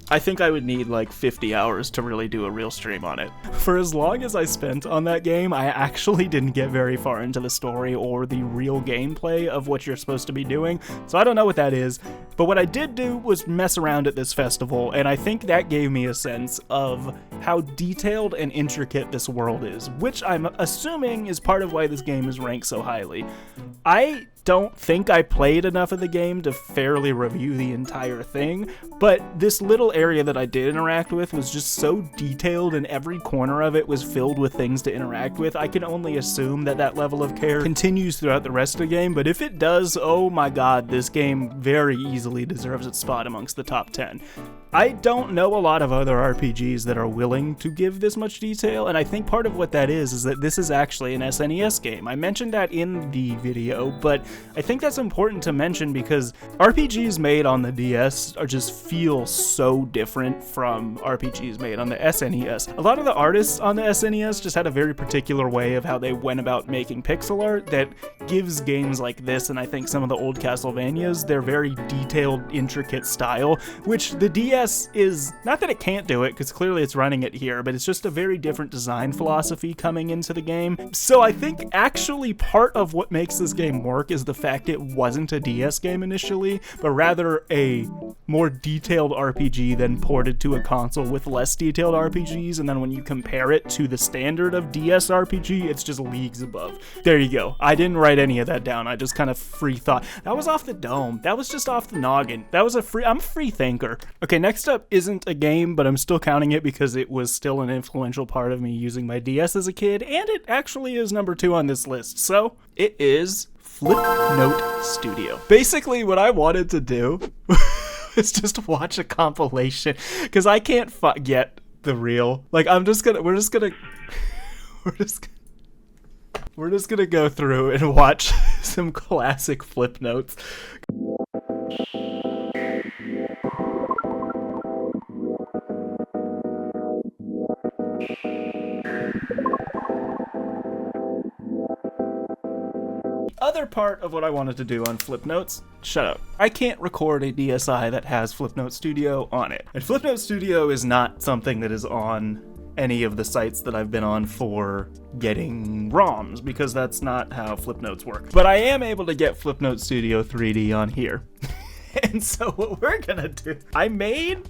I think I would need like 50 hours to really do a real stream on it. For as long as I spent on that game, I actually didn't get very far into the story or the real gameplay of what you're supposed to be doing, so I don't know what that is. But what I did do was mess around at this festival, and I think that gave me a sense of how detailed and intricate this world is, which I'm assuming is part of why this game is ranked so highly. I don't think I played enough of the game to fairly review the entire thing, but this little area that I did interact with was just so detailed and every corner of it was filled with things to interact with. I can only assume that that level of care continues throughout the rest of the game, but if it does, oh my god, this game very easily deserves its spot amongst the top 10. I don't know a lot of other RPGs that are willing to give this much detail, and I think part of what that is that this is actually an SNES game. I mentioned that in the video, but I think that's important to mention because RPGs made on the DS just feel so different from RPGs made on the SNES. A lot of the artists on the SNES just had a very particular way of how they went about making pixel art that gives games like this, and I think some of the old Castlevanias, their very detailed, intricate style, which the DS is, not that it can't do it, because clearly it's running it here, but it's just a very different design philosophy coming into the game. So I think actually part of what makes this game work is the fact it wasn't a DS game initially, but rather a more detailed RPG than ported to a console with less detailed RPGs, and then when you compare it to the standard of DS RPG, it's just leagues above. There you go. I didn't write any of that down. I just kind of free thought. That was off the dome. That was just off the noggin. That was I'm a free thinker. Okay, next Next up isn't a game, but I'm still counting it because it was still an influential part of me using my DS as a kid, and it actually is number 2 on this list. So it is Flipnote Studio. Basically, what I wanted to do is just watch a compilation, because I can't get the real. Like, we're just gonna go through and watch some classic Flipnotes. Other part of what I wanted to do on Flipnotes, shut up. I can't record a DSi that has Flipnote Studio on it. And Flipnote Studio is not something that is on any of the sites that I've been on for getting ROMs, because that's not how Flipnotes work. But I am able to get Flipnote Studio 3D on here. And so what we're gonna do, I made,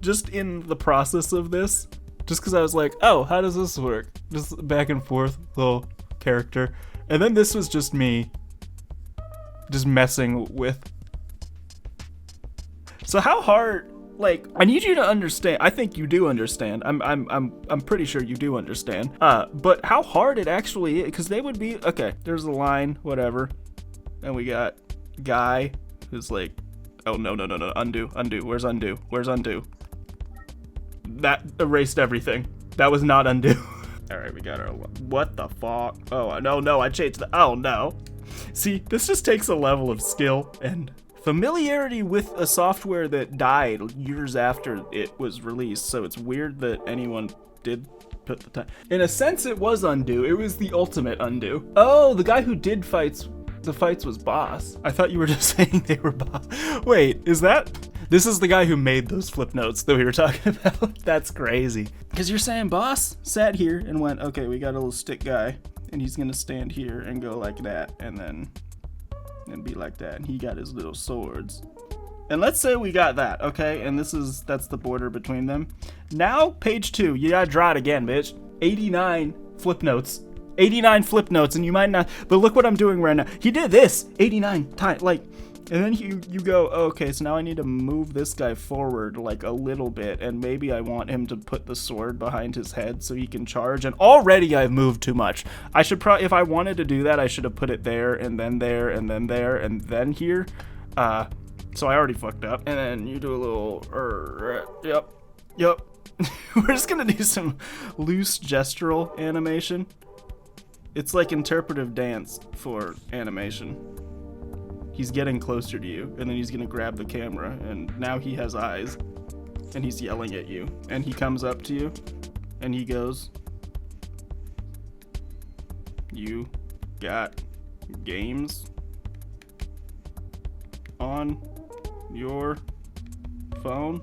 just in the process of this, just because I was like, oh, how does this work? Just back and forth, little character. And then this was just me just messing with. So how hard, like, I need you to understand. I think you do understand. I'm pretty sure you do understand. But how hard it actually is, because they would be, okay, there's a line, whatever. And we got guy who's like, oh, no, undo. Where's undo? That erased everything. That was not undo. All right, we got our, what the fuck? Oh, no, I changed the, oh no. See, this just takes a level of skill and familiarity with a software that died years after it was released, so it's weird that anyone did put the time. In a sense, it was undo. It was the ultimate undo. Oh, the guy who did the fights was boss. I thought you were just saying they were boss. Wait, is that? This is the guy who made those Flipnotes that we were talking about. That's crazy. Because you're saying boss sat here and went, okay, we got a little stick guy, and he's gonna stand here and go like that, and then be like that, and he got his little swords. And let's say we got that, okay? And that's the border between them. Now, page 2, you gotta draw it again, bitch. 89 Flipnotes. 89 Flipnotes, and you might not, but look what I'm doing right now. He did this 89 times, like, and then you go, oh, okay, so now I need to move this guy forward like a little bit, and maybe I want him to put the sword behind his head so he can charge, and already I've moved too much. I should probably, if I wanted to do that, I should have put it there, and then there, and then there, and then here. So I already fucked up. And then you do a little, yep. We're just gonna do some loose gestural animation. It's like interpretive dance for animation. He's getting closer to you, and then he's gonna grab the camera, and now he has eyes, and he's yelling at you, and he comes up to you, and he goes, you got games on your phone?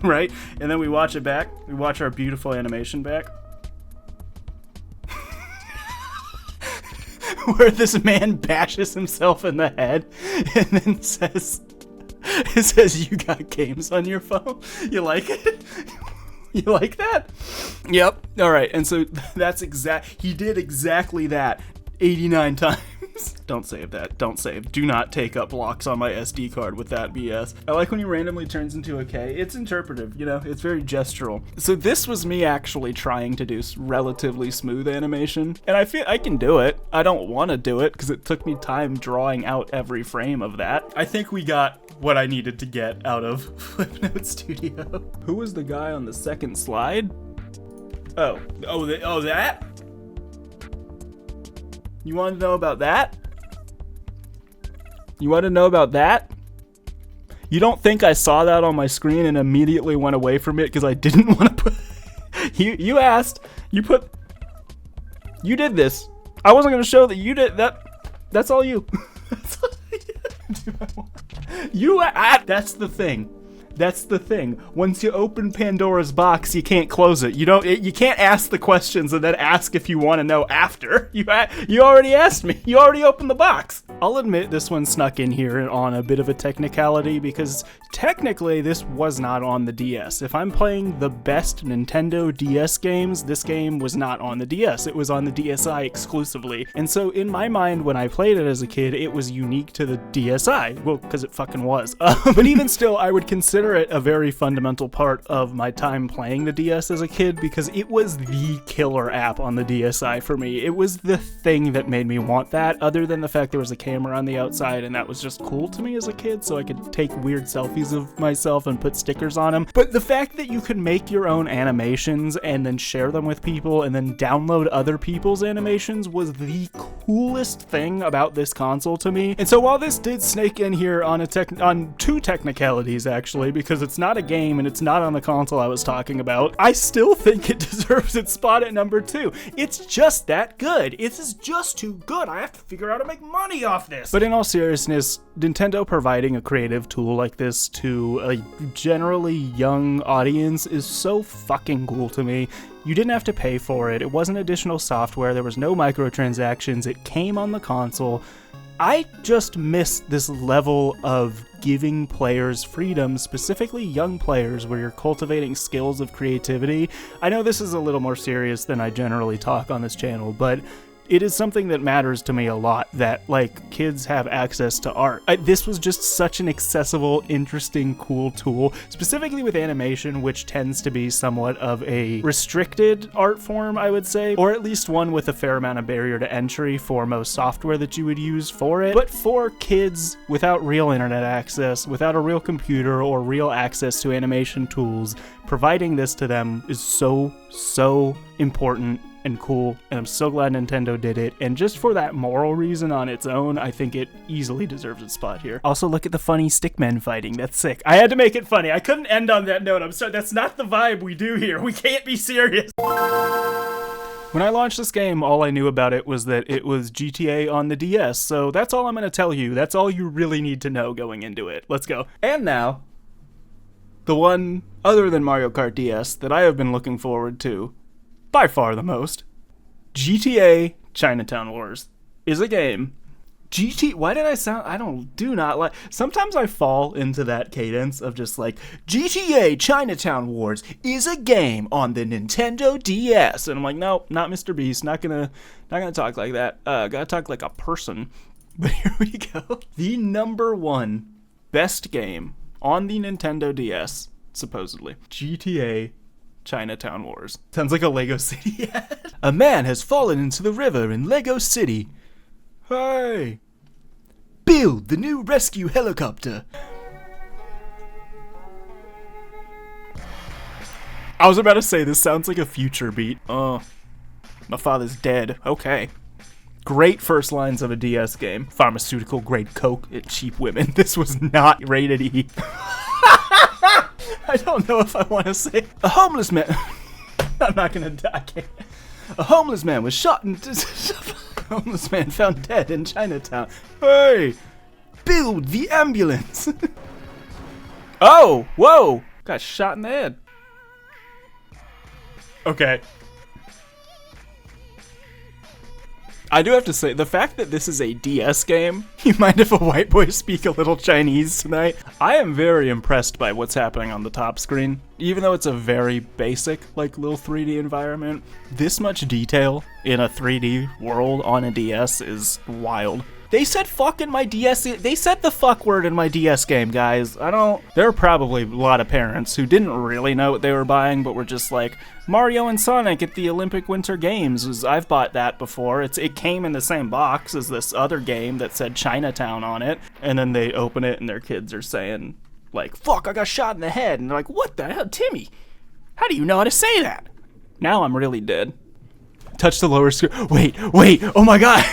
Right? And then we watch it back, we watch our beautiful animation back. Where this man bashes himself in the head and then says, you got games on your phone? You like it? You like that? Yep. All right. And so that's he did exactly that 89 times. Don't save that. Don't save. Do not take up blocks on my SD card with that BS. I like when he randomly turns into a K. It's interpretive, you know, it's very gestural. So this was me actually trying to do relatively smooth animation, and I feel I can do it. I don't want to do it because it took me time drawing out every frame of that. I think we got what I needed to get out of Flipnote Studio. Who was the guy on the second slide? Oh, that? You want to know about that? You want to know about that? You don't think I saw that on my screen and immediately went away from it because I didn't want to put... You asked. You did this. I wasn't going to show that you did that. That's all you. That's all you. That's the thing. That's the thing. Once you open Pandora's box, you can't close it. You can't ask the questions and then ask if you want to know after. You already asked me. You already opened the box. I'll admit this one snuck in here on a bit of a technicality because technically this was not on the DS. If I'm playing the best Nintendo DS games, this game was not on the DS. It was on the DSi exclusively. And so in my mind, when I played it as a kid, it was unique to the DSi. Well, because it fucking was. But even still, I would consider it a very fundamental part of my time playing the DS as a kid because it was the killer app on the DSi for me. It was the thing that made me want that, other than the fact there was a camera on the outside and that was just cool to me as a kid, so I could take weird selfies of myself and put stickers on them. But the fact that you could make your own animations and then share them with people and then download other people's animations was the coolest thing about this console to me. And so while this did snake in here on two technicalities actually, because it's not a game and it's not on the console I was talking about, I still think it deserves its spot at number 2. It's just that good. It is just too good. I have to figure out how to make money off this. But in all seriousness, Nintendo providing a creative tool like this to a generally young audience is so fucking cool to me. You didn't have to pay for it. It wasn't additional software. There was no microtransactions. It came on the console. I just miss this level of giving players freedom, specifically young players, where you're cultivating skills of creativity. I know this is a little more serious than I generally talk on this channel, but it is something that matters to me a lot, that, like, kids have access to art. This was just such an accessible, interesting, cool tool, specifically with animation, which tends to be somewhat of a restricted art form, I would say, or at least one with a fair amount of barrier to entry for most software that you would use for it. But for kids without real internet access, without a real computer or real access to animation tools, providing this to them is so important and cool, and I'm so glad Nintendo did it. And just for that moral reason on its own, I think it easily deserves its spot here. Also, look at the funny stickmen fighting. That's sick. I had to make it funny. I couldn't end on that note. I'm sorry. That's not the vibe we do here. We can't be serious. When I launched this game, all I knew about it was that it was GTA on the DS, so that's all I'm going to tell you. That's all you really need to know going into it. Let's go. And now, the one other than Mario Kart DS that I have been looking forward to by far the most. GTA Chinatown Wars is a game. Why did I sound, do not like, sometimes I fall into that cadence of just like, GTA Chinatown Wars is a game on the Nintendo DS. And I'm like, no, not Mr. Beast, not gonna talk like that. Gotta talk like a person. But here we go. The number 1 best game on the Nintendo DS, supposedly. GTA Chinatown Wars. Sounds like a Lego City ad. A man has fallen into the river in Lego City. Hey! Build the new rescue helicopter. I was about to say, this sounds like a future beat. My father's dead. Okay. Great first lines of a DS game. Pharmaceutical grade coke at cheap women. This was not rated E. I don't know if I want to say. A homeless man. I'm not gonna die. A homeless man was shot and. A homeless man found dead in Chinatown. Hey! Build the ambulance! Oh! Whoa! Got shot in the head. Okay. I do have to say, the fact that this is a DS game, you mind if a white boy speak a little Chinese tonight? I am very impressed by what's happening on the top screen. Even though it's a very basic, like, little 3D environment, this much detail in a 3D world on a DS is wild. They said fuck in my DS, they said the fuck word in my DS game, guys. There are probably a lot of parents who didn't really know what they were buying, but were just like, Mario and Sonic at the Olympic Winter Games, I've bought that before. It came in the same box as this other game that said Chinatown on it, and then they open it and their kids are saying, like, fuck, I got shot in the head, and they're like, what the hell, Timmy? How do you know how to say that? Now I'm really dead. Touch the lower screen. Wait, oh my god!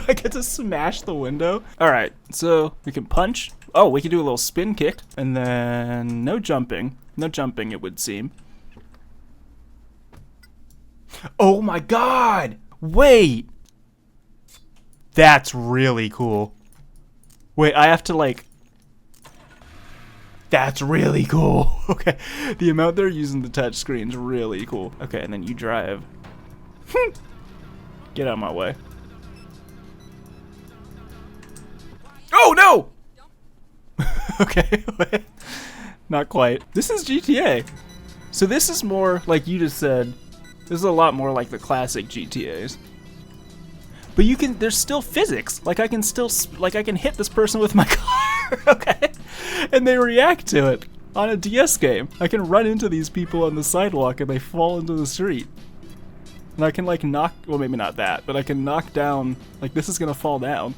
I get to smash the window. Alright, so we can punch. Oh, we can do a little spin kick. And then no jumping. No jumping, it would seem. Oh my god! Wait! That's really cool. Wait, I have to like... That's really cool. Okay, the amount they're using the touch screen's really cool. Okay, and then you drive. Get out of my way. Oh no! Okay, not quite. This is GTA. So this is more, like you just said, this is a lot more like the classic GTAs. But you can, there's still physics. Like I can still, like I can hit this person with my car, okay? And they react to it on a DS game. I can run into these people on the sidewalk and they fall into the street. And I can like knock, well maybe not that, but I can knock down, like this is gonna fall down.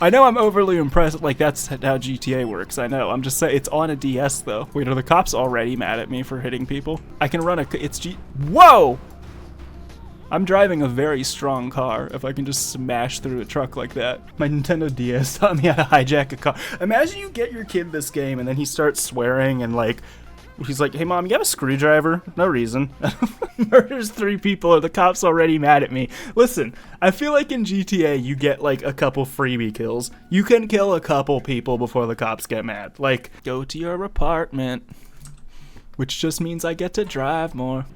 I know I'm overly impressed, like that's how GTA works, I know. I'm just saying, it's on a DS though. Wait, are the cops already mad at me for hitting people? I can run Whoa! I'm driving a very strong car if I can just smash through a truck like that. My Nintendo DS taught me how to hijack a car. Imagine you get your kid this game and then he starts swearing and like, he's like, hey mom, you got a screwdriver? No reason. Murders 3 people, or the cops already mad at me. Listen, I feel like in GTA you get like a couple freebie kills. You can kill a couple people before the cops get mad. Like, go to your apartment. Which just means I get to drive more.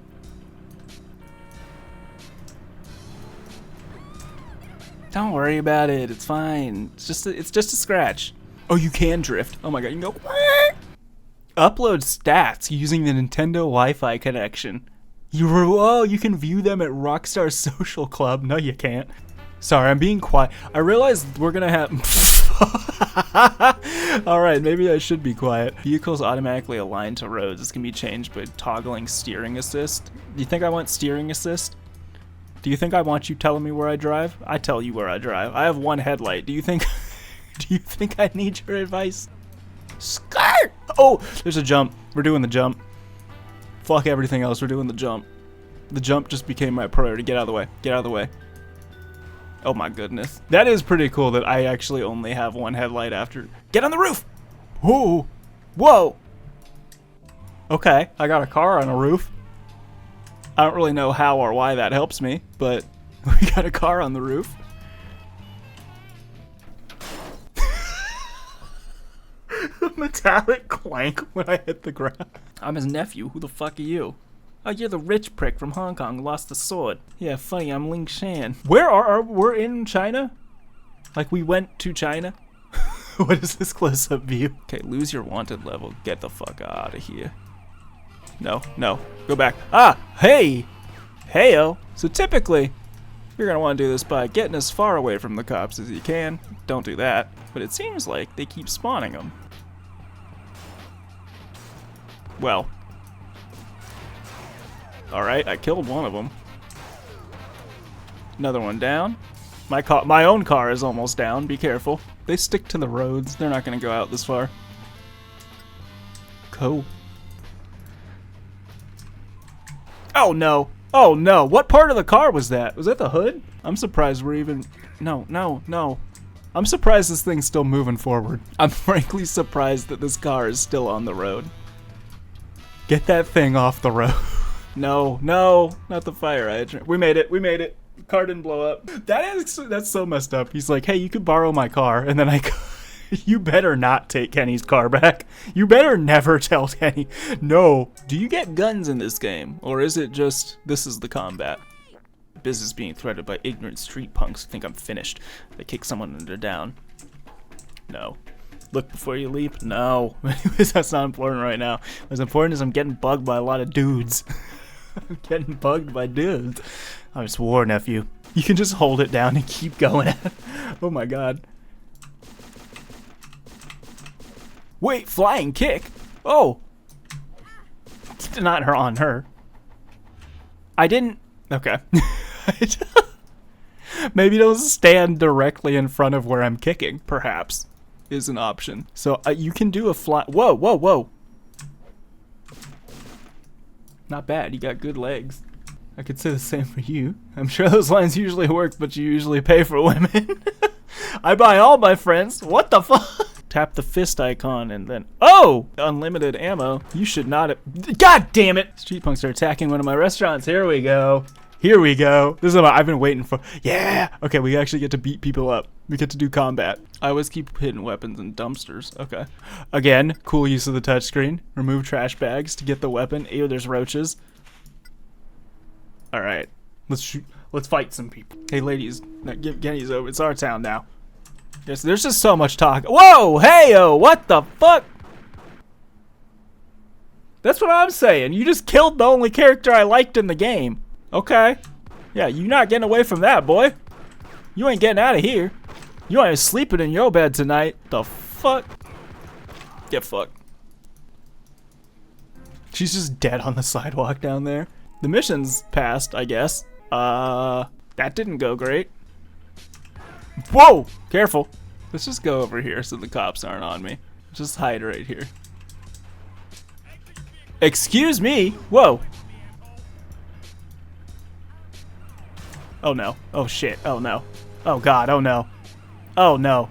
Don't worry about it, it's fine. It's just a scratch. Oh, you can drift. Oh my god, you can go. Upload stats using the Nintendo Wi-Fi connection. You can view them at Rockstar Social Club. No, you can't. Sorry, I'm being quiet. I realized we're gonna have. Alright, maybe I should be quiet. Vehicles automatically aligned to roads. This can be changed by toggling steering assist. Do you think I want steering assist? Do you think I want you telling me where I drive? I tell you where I drive. I have one headlight. Do you think I need your advice? Skirt! Oh, there's a jump. We're doing the jump. Fuck everything else. We're doing the jump. The jump just became my priority. Get out of the way. Get out of the way. Oh my goodness. That is pretty cool that I actually only have one headlight after. Get on the roof! Whoa! Whoa! Okay, I got a car on a roof. I don't really know how or why that helps me, but we got a car on the roof. A metallic clank when I hit the ground. I'm his nephew. Who the fuck are you? Oh, you're the rich prick from Hong Kong who lost the sword. Yeah, funny, I'm Ling Shan. We're in China? Like we went to China? What is this close-up view? Okay, lose your wanted level. Get the fuck out of here. No, no, go back. Ah, hey! Heyo! So typically, you're gonna wanna do this by getting as far away from the cops as you can. Don't do that. But it seems like they keep spawning them. Well. Alright, I killed one of them. Another one down. My own car is almost down, be careful. They stick to the roads, they're not gonna go out this far. Cool. Oh no! Oh no! What part of the car was that? Was that the hood? I'm surprised we're even... No, no, no. I'm surprised this thing's still moving forward. I'm frankly surprised that this car is still on the road. Get that thing off the road. No, no, not the fire hydrant. We made it, we made it. Car didn't blow up. That's so messed up. He's like, hey, you could borrow my car, and then you better not take Kenny's car back. You better never tell Kenny. No. Do you get guns in this game? Or is it just, this is the combat? Business being threatened by ignorant street punks who think I'm finished. They kick someone and they're down. No. Look before you leap? No. Anyways, that's not important right now. What's important is I'm getting bugged by a lot of dudes. I'm getting bugged by dudes. I swore, nephew. You can just hold it down and keep going. Oh my god. Wait, flying kick? Oh. Not her on her. I didn't... Okay. Maybe don't stand directly in front of where I'm kicking, perhaps, is an option. So you can do a fly... Whoa, whoa, whoa. Not bad, you got good legs. I could say the same for you. I'm sure those lines usually work, but you usually pay for women. I buy all my friends. What the fuck? Tap the fist icon and then... Oh! Unlimited ammo. You should not have... God damn it! Street punks are attacking one of my restaurants. Here we go. Here we go. This is what I've been waiting for. Yeah! Okay, we actually get to beat people up. We get to do combat. I always keep hidden weapons in dumpsters. Okay. Again, cool use of the touchscreen. Remove trash bags to get the weapon. Ew, there's roaches. Alright. Let's shoot. Let's fight some people. Hey, ladies. Kenny's over. It's our town now. Yes, there's just so much talk. Whoa, hey-o, what the fuck? That's what I'm saying. You just killed the only character I liked in the game. Okay. Yeah, you're not getting away from that, boy. You ain't getting out of here. You ain't sleeping in your bed tonight. The fuck? Get fucked. She's just dead on the sidewalk down there. The mission's passed, I guess. That didn't go great. Whoa! Careful. Let's just go over here so the cops aren't on me. Just hide right here. Excuse me? Whoa. Oh no. Oh shit. Oh no. Oh god. Oh no. Oh no.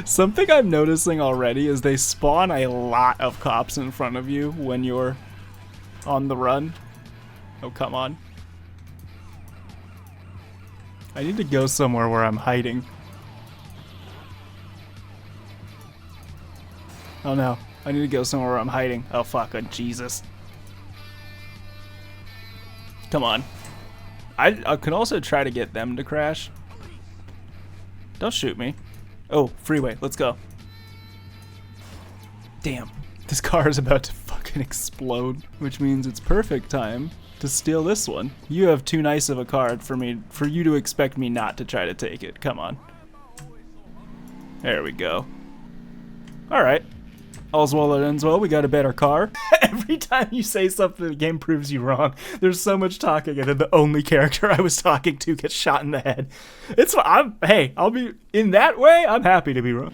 Something I'm noticing already is they spawn a lot of cops in front of you when you're on the run. Oh, come on. I need to go somewhere where I'm hiding. Oh no. I need to go somewhere where I'm hiding. Oh fuck. Oh, Jesus. Come on. I can also try to get them to crash. Don't shoot me. Oh, freeway. Let's go. Damn. This car is about to fucking explode, which means it's perfect time to steal this one. You have too nice of a card for you to expect me not to try to take it. Come on. There we go. Alright. All's well that ends well. We got a better car. Every time you say something, the game proves you wrong. There's so much talking, and then the only character I was talking to gets shot in the head. It's hey, I'll be in that way. I'm happy to be wrong.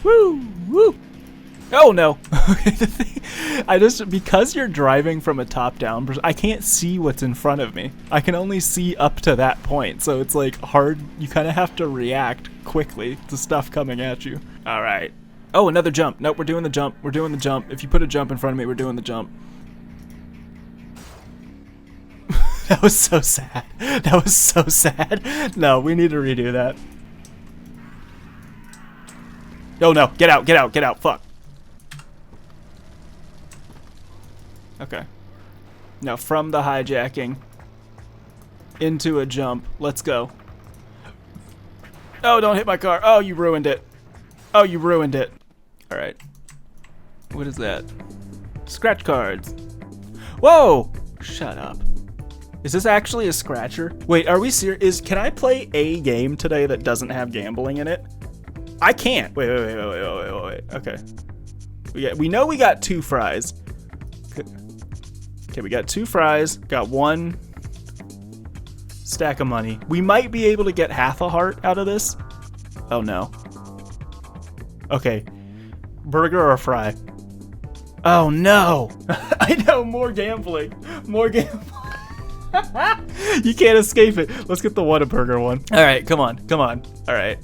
Woo, woo. Oh no. Okay, the thing, because you're driving from a top-down, I can't see what's in front of me. I can only see up to that point, so it's like hard. You kind of have to react quickly to stuff coming at you. All right. Oh, another jump. Nope, we're doing the jump. We're doing the jump. If you put a jump in front of me, we're doing the jump. That was so sad. That was so sad. No, we need to redo that. Oh no, get out, get out, get out, fuck. Okay. Now from the hijacking into a jump, let's go. Oh, don't hit my car. Oh, you ruined it. Oh, you ruined it. All right. What is that? Scratch cards. Whoa! Shut up. Is this actually a scratcher? Wait, are we serious? Can I play a game today that doesn't have gambling in it? I can't. Wait. Okay. We know we got 2 fries. Okay, we got 2 fries. Got 1 stack of money. We might be able to get half a heart out of this. Oh no. Okay. Burger or fry? Oh no! I know, more gambling. More gambling. You can't escape it. Let's get the Whataburger one. Alright, come on. Come on. Alright.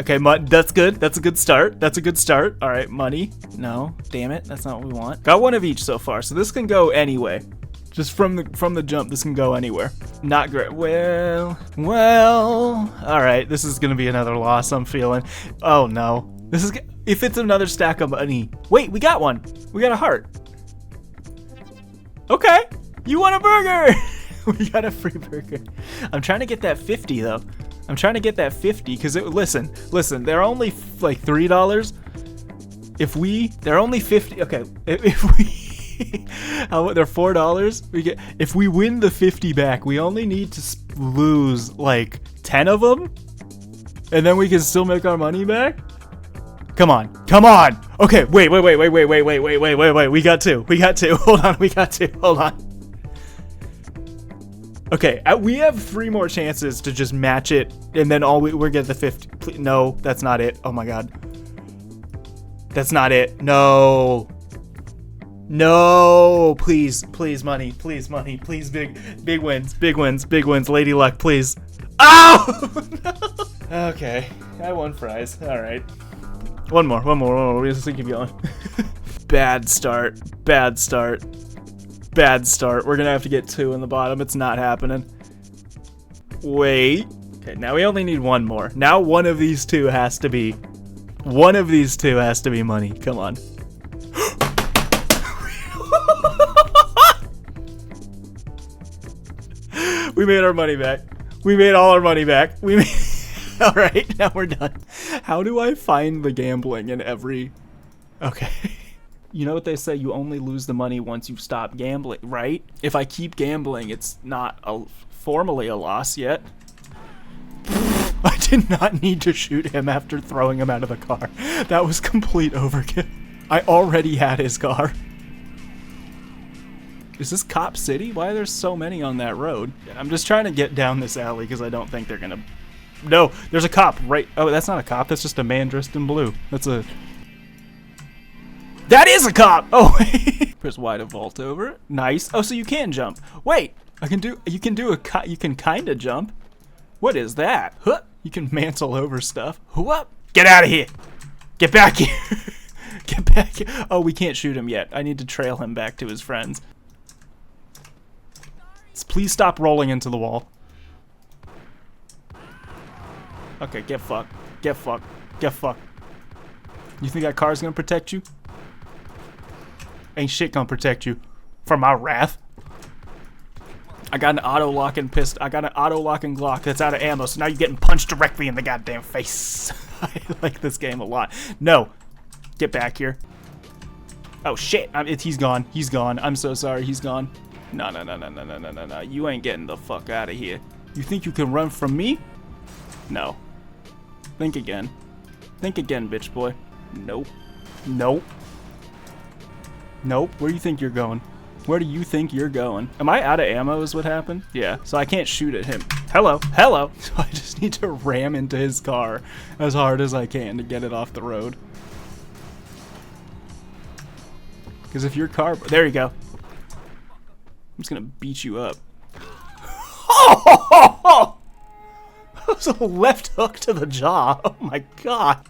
Okay, that's good. That's a good start. That's a good start. Alright, money. No. Damn it. That's not what we want. Got 1 of each so far, so this can go anyway. Just from the jump, this can go anywhere. Not great. Well. Alright, this is gonna be another loss, I'm feeling. Oh no. This is, if it's another stack of money. Wait, we got one. We got a heart. Okay. You want a burger? We got a free burger. I'm trying to get that 50 though. I'm trying to get that 50 because listen, they're only like $3. They're only 50. Okay, if we, they're $4. If we win the 50 back, we only need to lose like 10 of them, and then we can still make our money back. Come on, come on. Okay, wait. We got two. Hold on, we got 2. Hold on. Okay, we have 3 more chances to just match it, and then we're get the 50. Please, no, that's not it. Oh my god. That's not it. No. No, please, money, please, big wins, lady luck, please. Oh! No. Okay, I won fries. All right. One more. We just keep going. Bad start. We're gonna have to get 2 in the bottom. It's not happening. Wait. Okay, now we only need 1 more. Now one of these two has to be money. Come on. We made our money back. We made all our money back. We made... All right, now we're done. How do I find the gambling in every... Okay. You know what they say, you only lose the money once you stop gambling, right? If I keep gambling, it's not formally a loss yet. I did not need to shoot him after throwing him out of the car. That was complete overkill. I already had his car. Is this Cop City? Why are there so many on that road? I'm just trying to get down this alley because I don't think they're gonna... No, there's a cop right... Oh, that's not a cop. That's just a man dressed in blue. That's a... That is a cop! Oh, press Y to vault over. Nice. Oh, so you can jump. Wait, you can kinda jump. What is that? Huh? You can mantle over stuff. Whoop! Get out of here! Get back here! Get back here! Oh, we can't shoot him yet. I need to trail him back to his friends. Please stop rolling into the wall. Okay, get fucked. Get fucked. Get fucked. You think that car's gonna protect you? Ain't shit gonna protect you from my wrath. I got an auto-locking pistol. I got an auto-locking Glock that's out of ammo, so now you're getting punched directly in the goddamn face. I like this game a lot. No. Get back here. Oh, shit. He's gone. He's gone. I'm so sorry. He's gone. No. You ain't getting the fuck out of here. You think you can run from me? No. Think again. Think again, bitch boy. Nope. Nope. Nope. Where do you think you're going? Where do you think you're going? Am I out of ammo is what happened? Yeah, so I can't shoot at him. Hello, hello. So I just need to ram into his car as hard as I can to get it off the road. Because if your car... There you go. I'm just gonna beat you up. Oh! That was a left hook to the jaw. Oh my god.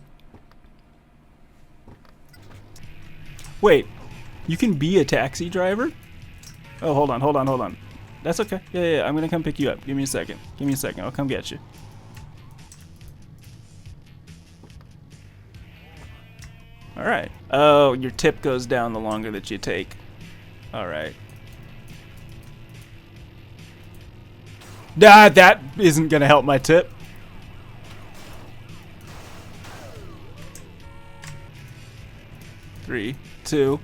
Wait, you can be a taxi driver? Oh, hold on. That's okay. Yeah, I'm gonna come pick you up. Give me a second. I'll come get you. Alright. Oh, your tip goes down the longer that you take. Alright. Nah, that isn't gonna help my tip. Three, 2,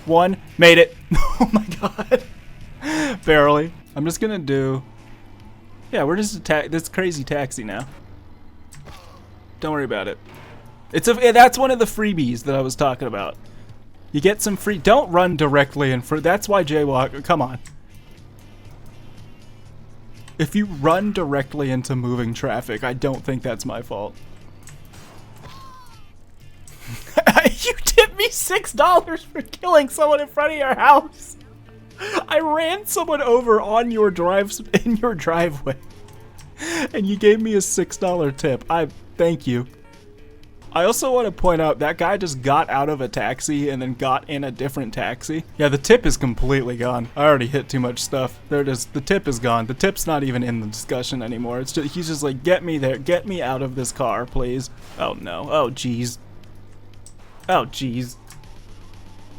1, made it. Oh my god. Barely. I'm just gonna do... Yeah, we're just this crazy taxi now. Don't worry about it. That's one of the freebies that I was talking about. You get some free... Don't run directly in front. That's why jaywalk... Come on. If you run directly into moving traffic, I don't think that's my fault. You tipped me $6 for killing someone in front of your house. I ran someone over on your in your driveway, and you gave me a $6 tip. I thank you. I also want to point out that guy just got out of a taxi and then got in a different taxi. Yeah, the tip is completely gone. I already hit too much stuff. There it is. The tip is gone. The tip's not even in the discussion anymore. It's just, he's just like, get me there. Get me out of this car, please. Oh no. Oh jeez. Oh jeez.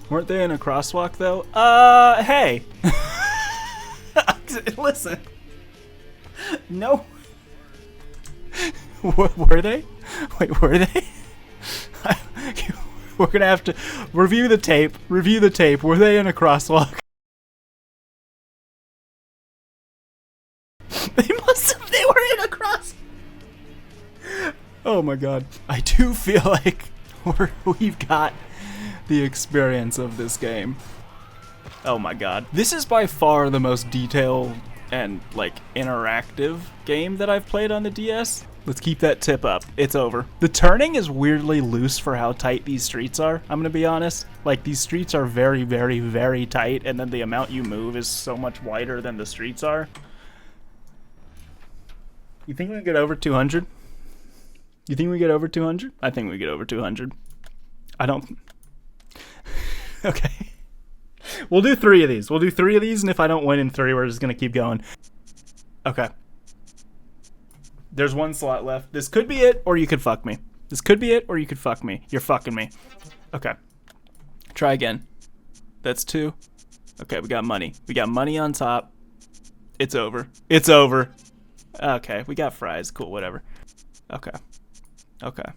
Weren't they in a crosswalk though? Hey. Listen. No. Were they? Wait, were they? We're gonna have to review the tape. Review the tape. Were they in a crosswalk? They must have. They were in a cross. Oh my god. I do feel like we've got the experience of this game. Oh my god. This is by far the most detailed and like interactive game that I've played on the DS. Let's keep that tip up. It's over. The turning is weirdly loose for how tight these streets are, I'm gonna be honest. Like, these streets are very, very, very tight, and then the amount you move is so much wider than the streets are. You think we can get over 200? You think we get over 200? I think we get over 200. I don't... Okay. We'll do 3 of these. We'll do 3 of these, and if I don't win in 3, we're just gonna keep going. Okay. There's 1 slot left. This could be it, or you could fuck me. This could be it, or you could fuck me. You're fucking me. Okay. Try again. That's 2. Okay, we got money. We got money on top. It's over. It's over. Okay, we got fries. Cool, whatever. Okay. Okay.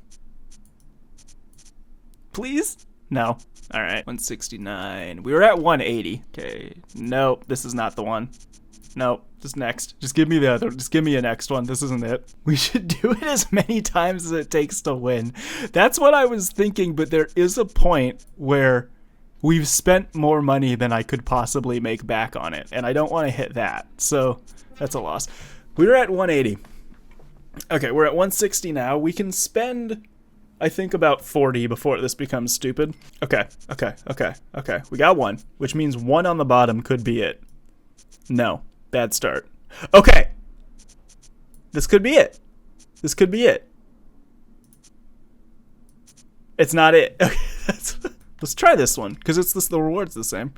Please? No. All right. 169. We were at 180. Okay. Nope. This is not the one. Nope. Just next. Just give me the other. Just give me a next one. This isn't it. We should do it as many times as it takes to win. That's what I was thinking, but there is a point where we've spent more money than I could possibly make back on it, and I don't want to hit that. So that's a loss. We were at 180. Okay, we're at 160 now. We can spend, I think, about 40 before this becomes stupid. Okay. We got one, which means one on the bottom could be it. No. Bad start. Okay. This could be it. This could be it. It's not it. Okay, let's try this one, because the reward's the same.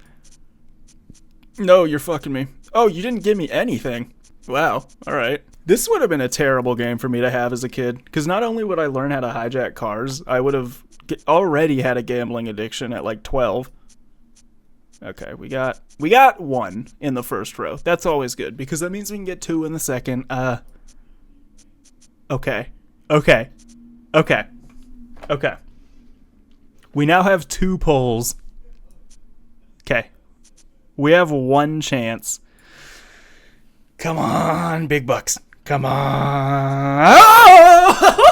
No, you're fucking me. Oh, you didn't give me anything. Wow. All right. This would have been a terrible game for me to have as a kid, because not only would I learn how to hijack cars, I would have already had a gambling addiction at like 12. Okay, we got one in the first row. That's always good, because that means we can get two in the second. Okay. We now have 2 polls. Okay. We have one chance. Come on, big bucks. Come on. Oh!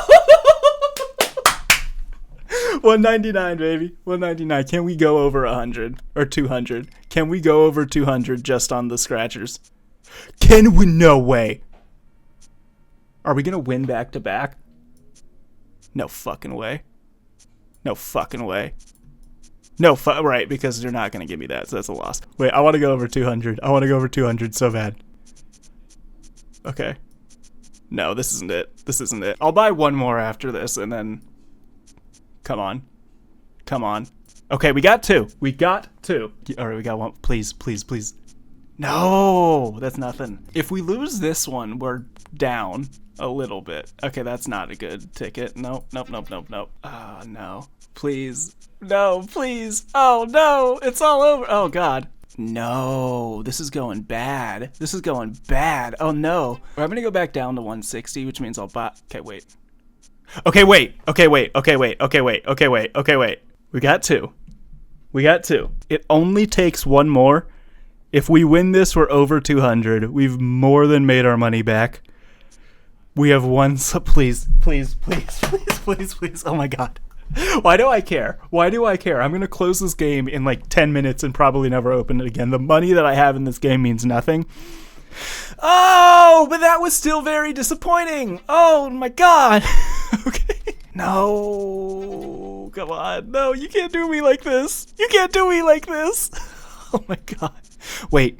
199, baby. 199. Can we go over 100 or 200? Can we go over 200 just on the scratchers? Can we? No way. Are we going to win back to back? No fucking way. No fucking way. No, right, because they're not going to give me that, so that's a loss. Wait, I want to go over 200. I want to go over 200 so bad. Okay. No, this isn't it. This isn't it. I'll buy one more after this, and then... Come on. Come on. Okay, we got 2. We got 2. All right, we got 1. Please, please, please. No, that's nothing. If we lose this one, we're down a little bit. Okay, that's not a good ticket. Nope. Oh, no. Please. No, please. Oh, no. It's all over. Oh, God. No, this is going bad. This is going bad. Oh, no. I'm going to go back down to 160, which means I'll buy... Okay, wait. Okay, wait. We got 2. We got 2. It only takes one more. If we win this, we're over 200. We've more than made our money back. We have one, so please. Oh my God. Why do I care? Why do I care? I'm going to close this game in like 10 minutes and probably never open it again. The money that I have in this game means nothing. Oh, but that was still very disappointing. Oh my God. Okay. No. Come on. No, you can't do me like this. You can't do me like this. Oh my God. Wait.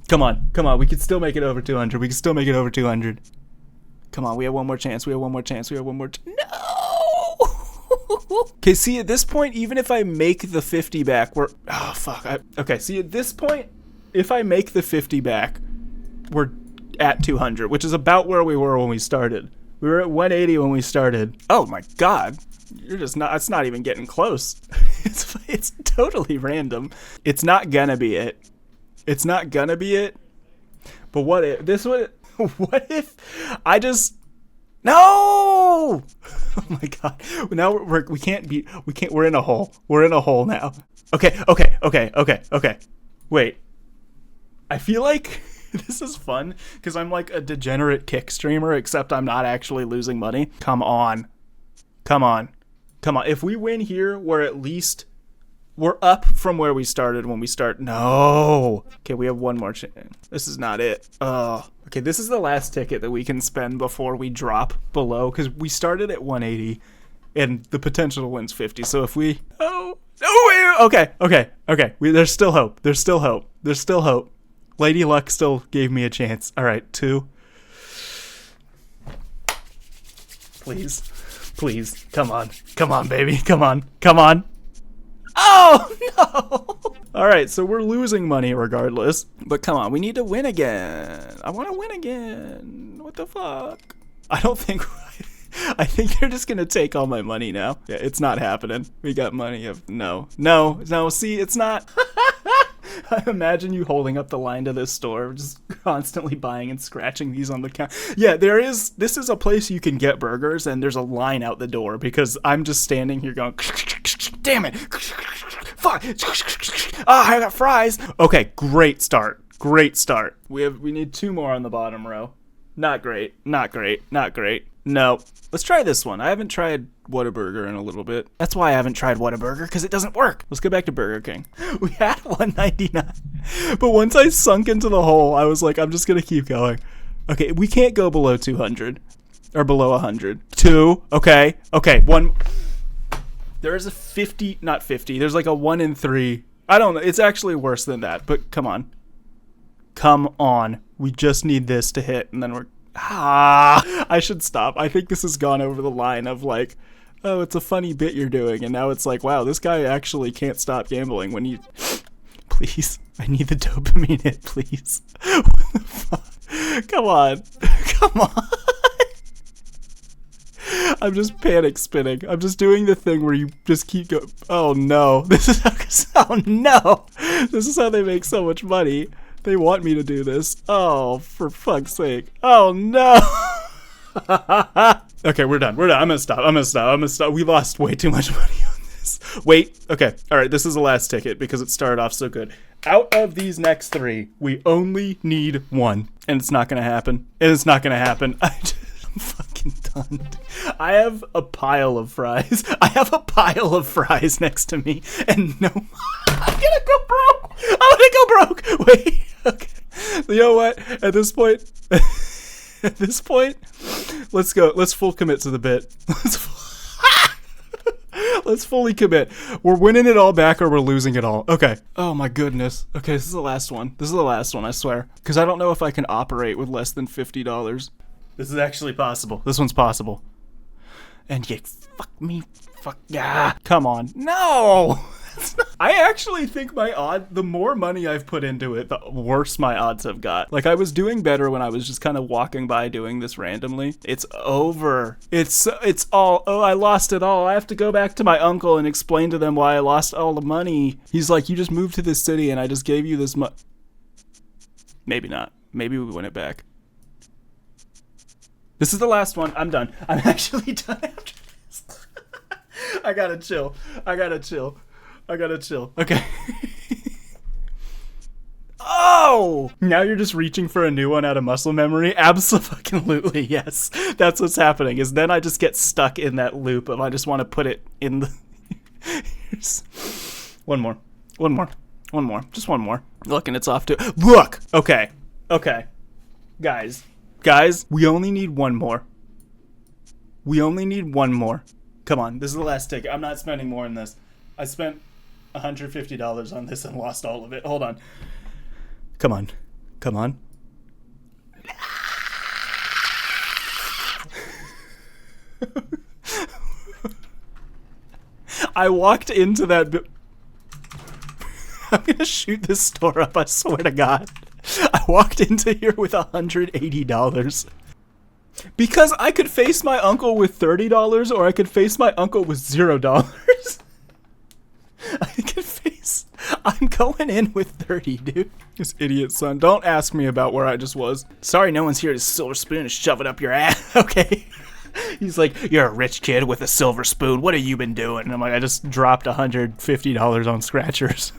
Come on. We can still make it over 200. We can still make it over 200. Come on. We have one more chance. No. Okay, see, at this point, even if I make the 50 back, we're... Oh, fuck. Okay, see, at this point, if I make the 50 back, we're at 200, which is about where we were when we started. We were at 180 when we started. Oh, my God. You're just not... It's not even getting close. It's totally random. It's not gonna be it. It's not gonna be it. But what if... This would... What if I just... No! Oh my God. Now we can't beat... We're in a hole. We're in a hole now. Okay. Wait. I feel like this is fun because I'm like a degenerate kick streamer, except I'm not actually losing money. Come on. If we win here, we're up from where we started when we start. No. Okay, we have one more chance. This is not it. Okay, this is the last ticket that we can spend before we drop below, because we started at 180 and the potential to win's 50. So if we... Okay. There's still hope. Lady Luck still gave me a chance. All right, 2. Please. Come on, baby. Come on. Oh, no. All right, so we're losing money regardless. But come on, we need to win again. I want to win again. What the fuck? I think they're just going to take all my money now. Yeah, it's not happening. We got money of... No. See, it's not... I imagine you holding up the line to this store, just constantly buying and scratching these on the counter. Yeah, this is a place you can get burgers, and there's a line out the door, because I'm just standing here going, damn it, fuck, I got fries. Okay, great start. We need 2 more on the bottom row. Not great. No. Let's try this one. I haven't tried Whataburger in a little bit. That's why I haven't tried Whataburger, because it doesn't work. Let's go back to Burger King. We had $1.99. But once I sunk into the hole, I was like, I'm just going to keep going. Okay, we can't go below 200. Or below 100. 2. Okay. 1. There is a 50, not 50. There's like a 1 in 3. I don't know. It's actually worse than that, but come on. We just need this to hit, and then we're... I should stop. I think this has gone over the line of like, oh, it's a funny bit you're doing, and now it's like, wow, this guy actually can't stop gambling when you... Please, I need the dopamine hit, please. What the fuck? Come on. I'm just panic spinning. I'm just doing the thing where you just keep going. Oh no. This is how they make so much money. They want me to do this. Oh, for fuck's sake. Oh, no. Okay, we're done. I'm gonna stop. We lost way too much money on this. Wait. Okay. All right, this is the last ticket because it started off so good. Out of these next 3, we only need 1. And it's not gonna happen. I'm fucking done. I have a pile of fries. Next to me. And no... I'm gonna go broke. Wait. Okay. You know what? At this point, let's go. Let's full commit to the bit. Let's fully commit. We're winning it all back or we're losing it all. Okay. Oh my goodness. Okay, this is the last one. I swear. Because I don't know if I can operate with less than $50. This is actually possible. This one's possible. And you fuck me. Fuck yeah. Come on. No. I actually think the more money I've put into it, the worse my odds have got. Like, I was doing better when I was just kind of walking by doing this randomly. It's over. It's all, oh, I lost it all. I have to go back to my uncle and explain to them why I lost all the money. He's like, you just moved to this city and I just gave you this money. Maybe not. Maybe we win it back. This is the last one. I'm done. I'm actually done after this. I gotta chill. Okay. Oh! Now you're just reaching for a new one out of muscle memory? Absolutely, yes. That's what's happening, is then I just get stuck in that loop of I just want to put it in the... One more. Just one more. Look, and it's off to... Look! Okay. Guys, we only need one more. Come on, this is the last ticket. I'm not spending more on this. I spent $150 on this and lost all of it. Hold on. Come on. I walked into that... I'm gonna shoot this store up, I swear to God. I walked into here with $180. Because I could face my uncle with $30 or I could face my uncle with $0. I'm going in with 30, dude. This idiot son. Don't ask me about where I just was. Sorry, no one's here to silver spoon and shove it up your ass. Okay. He's like, you're a rich kid with a silver spoon. What have you been doing? And I'm like, I just dropped $150 on scratchers.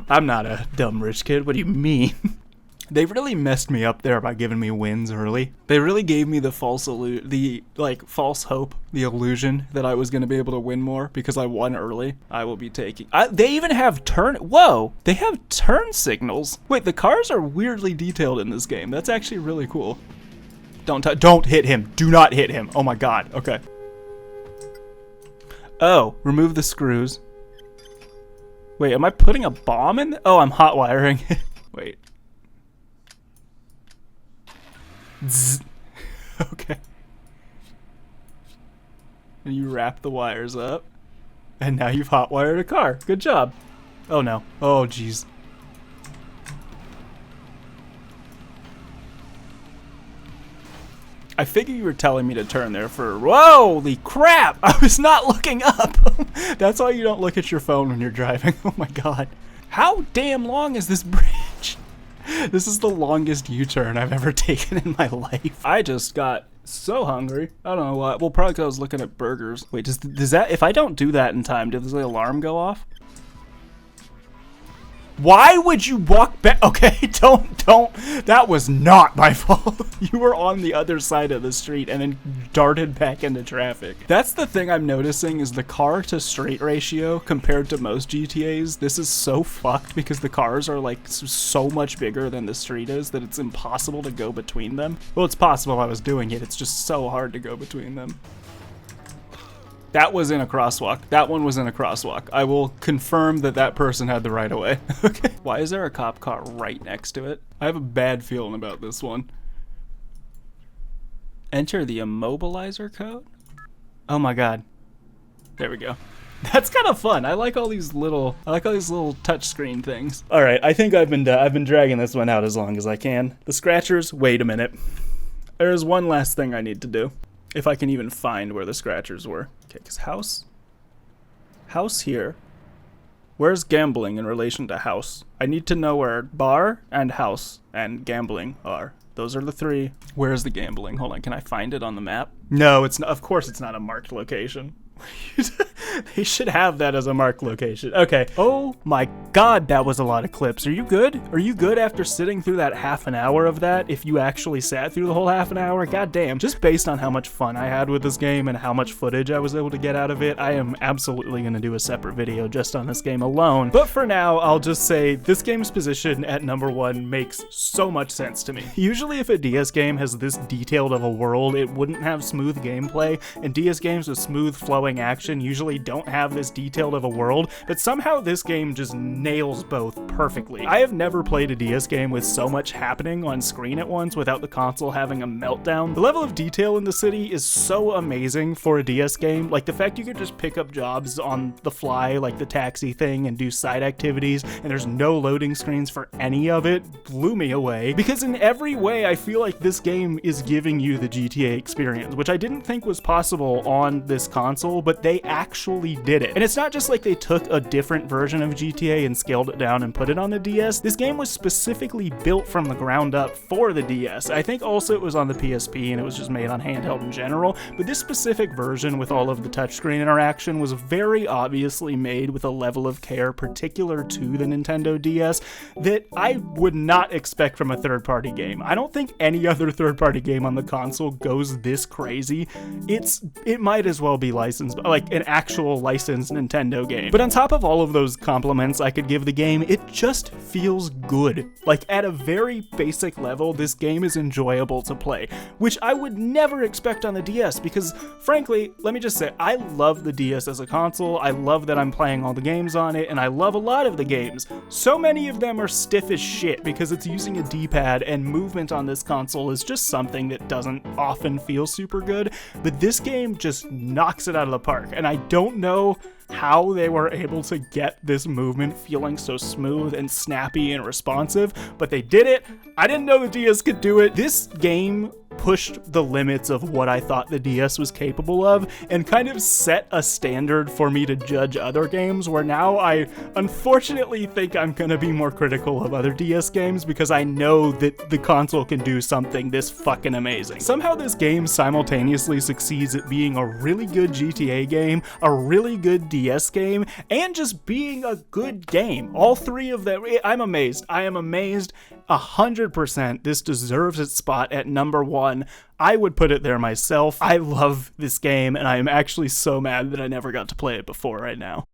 I'm not a dumb rich kid. What do you mean? They really messed me up there by giving me wins early. They really gave me the false hope, the illusion that I was going to be able to win more because I won early. I will be taking... they even have they have turn signals. Wait, the cars are weirdly detailed in this game. That's actually really cool. Don't hit him. Do not hit him. Oh my God. Okay. Oh, remove the screws. Wait, am I putting a bomb in? Oh, I'm hot wiring. Wait. Zzz. Okay. And you wrap the wires up. And now you've hot-wired a car. Good job. Oh no. Oh jeez. I figured you were telling me to turn there for... Holy crap! I was not looking up! That's why you don't look at your phone when you're driving. Oh my God. How damn long is this bridge? This is the longest U-turn I've ever taken in my life. I just got so hungry. I don't know why. Well, probably because I was looking at burgers. Wait, does that, if I don't do that in time, does the alarm go off? Why would you walk back? Okay, don't. That was not my fault. You were on the other side of the street and then darted back into traffic. That's the thing I'm noticing is the car to straight ratio compared to most GTAs. This is so fucked because the cars are like so much bigger than the street is that it's impossible to go between them. Well, it's possible I was doing it. It's just so hard to go between them. That was in a crosswalk. That one was in a crosswalk. I will confirm that that person had the right of way. Okay. Why is there a cop car right next to it? I have a bad feeling about this one. Enter the immobilizer code? Oh my god. There we go. That's kind of fun. I like all these little touchscreen things. All right, I think I've been dragging this one out as long as I can. The scratchers, wait a minute. There's one last thing I need to do. If I can even find where the scratchers were. Okay, because house here. Where's gambling in relation to house? I need to know where bar and house and gambling are. Those are the three. Where's the gambling? Hold on, can I find it on the map? No, it's not. Of course it's not a marked location. They should have that as a marked location. Okay. Oh my god, that was a lot of clips. Are you good? Are you good after sitting through that half an hour of that? If you actually sat through the whole half an hour? God damn. Just based on how much fun I had with this game and how much footage I was able to get out of it, I am absolutely going to do a separate video just on this game alone. But for now, I'll just say this game's position at number 1 makes so much sense to me. Usually if a DS game has this detailed of a world, it wouldn't have smooth gameplay, and DS games with smooth flowing action usually don't have this detailed of a world, but somehow this game just nails both perfectly. I have never played a DS game with so much happening on screen at once without the console having a meltdown. The level of detail in the city is so amazing for a DS game. Like the fact you could just pick up jobs on the fly, like the taxi thing, and do side activities, and there's no loading screens for any of it, blew me away. Because in every way, I feel like this game is giving you the GTA experience, which I didn't think was possible on this console, but they actually did it. And it's not just like they took a different version of GTA and scaled it down and put it on the DS. This game was specifically built from the ground up for the DS. I think also it was on the PSP and it was just made on handheld in general, but this specific version with all of the touchscreen interaction was very obviously made with a level of care particular to the Nintendo DS that I would not expect from a third-party game. I don't think any other third-party game on the console goes this crazy. It might as well be licensed, like an actual licensed Nintendo game. But on top of all of those compliments I could give the game, it just feels good. Like at a very basic level, this game is enjoyable to play, which I would never expect on the DS because frankly, let me just say, I love the DS as a console. I love that I'm playing all the games on it, and I love a lot of the games. So many of them are stiff as shit because it's using a D-pad, and movement on this console is just something that doesn't often feel super good, but this game just knocks it out of the park, and I don't know how they were able to get this movement feeling so smooth and snappy and responsive, but they did it. I didn't know the DS could do it. This game pushed the limits of what I thought the DS was capable of and kind of set a standard for me to judge other games, where now I unfortunately think I'm gonna be more critical of other DS games because I know that the console can do something this fucking amazing. Somehow this game simultaneously succeeds at being a really good GTA game, a really good DS game, and just being a good game. All three of them, I'm amazed. I am amazed 100%. This deserves its spot at number 1. I would put it there myself. I love this game, and I am actually so mad that I never got to play it before right now.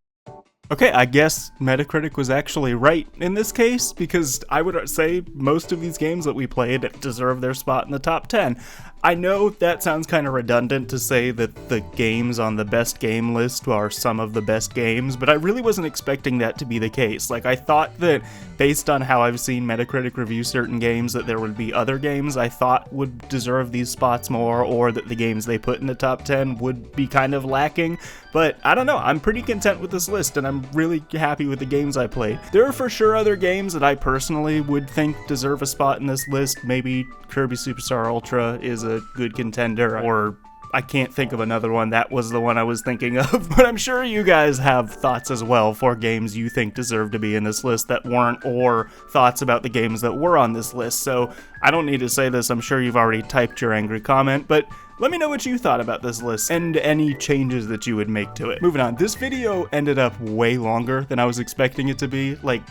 Okay, I guess Metacritic was actually right in this case, because I would say most of these games that we played deserve their spot in the top 10. I know that sounds kind of redundant to say that the games on the best game list are some of the best games, but I really wasn't expecting that to be the case. Like, I thought that based on how I've seen Metacritic review certain games, that there would be other games I thought would deserve these spots more, or that the games they put in the top 10 would be kind of lacking. But I don't know, I'm pretty content with this list, and I'm really happy with the games I played. There are for sure other games that I personally would think deserve a spot in this list. Maybe Kirby Superstar Ultra is a good contender, or I can't think of another one. That was the one I was thinking of, but I'm sure you guys have thoughts as well for games you think deserve to be in this list that weren't, or thoughts about the games that were on this list. So I don't need to say this, I'm sure you've already typed your angry comment, but let me know what you thought about this list and any changes that you would make to it. Moving on, this video ended up way longer than I was expecting it to be. Like,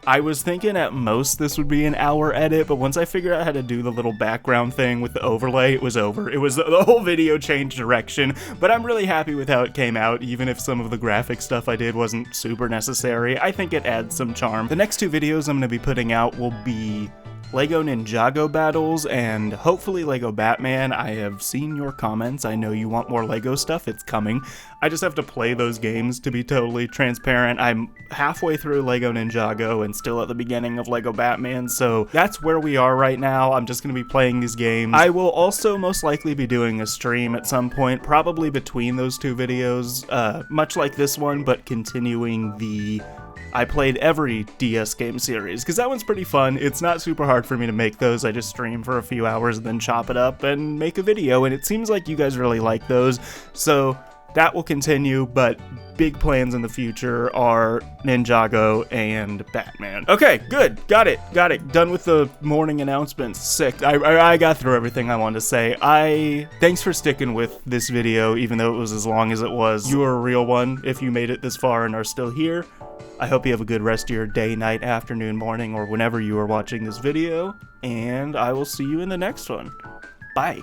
I was thinking at most this would be an hour edit, but once I figured out how to do the little background thing with the overlay, it was over. It was the whole video changed direction, but I'm really happy with how it came out, even if some of the graphic stuff I did wasn't super necessary. I think it adds some charm. The next two videos I'm going to be putting out will be Lego Ninjago battles and hopefully Lego Batman. I have seen your comments. I know you want more Lego stuff. It's coming. I just have to play those games to be totally transparent. I'm halfway through Lego Ninjago and still at the beginning of Lego Batman, so that's where we are right now. I'm just going to be playing these games. I will also most likely be doing a stream at some point, probably between those two videos, much like this one, but continuing the I played every DS game series, because that one's pretty fun. It's not super hard for me to make those. I just stream for a few hours and then chop it up and make a video, and it seems like you guys really like those, so that will continue, but big plans in the future are Ninjago and Batman. Okay, good. Got it. Done with the morning announcements. Sick. I got through everything I wanted to say. Thanks for sticking with this video, even though it was as long as it was. You are a real one if you made it this far and are still here. I hope you have a good rest of your day, night, afternoon, morning, or whenever you are watching this video, and I will see you in the next one. Bye.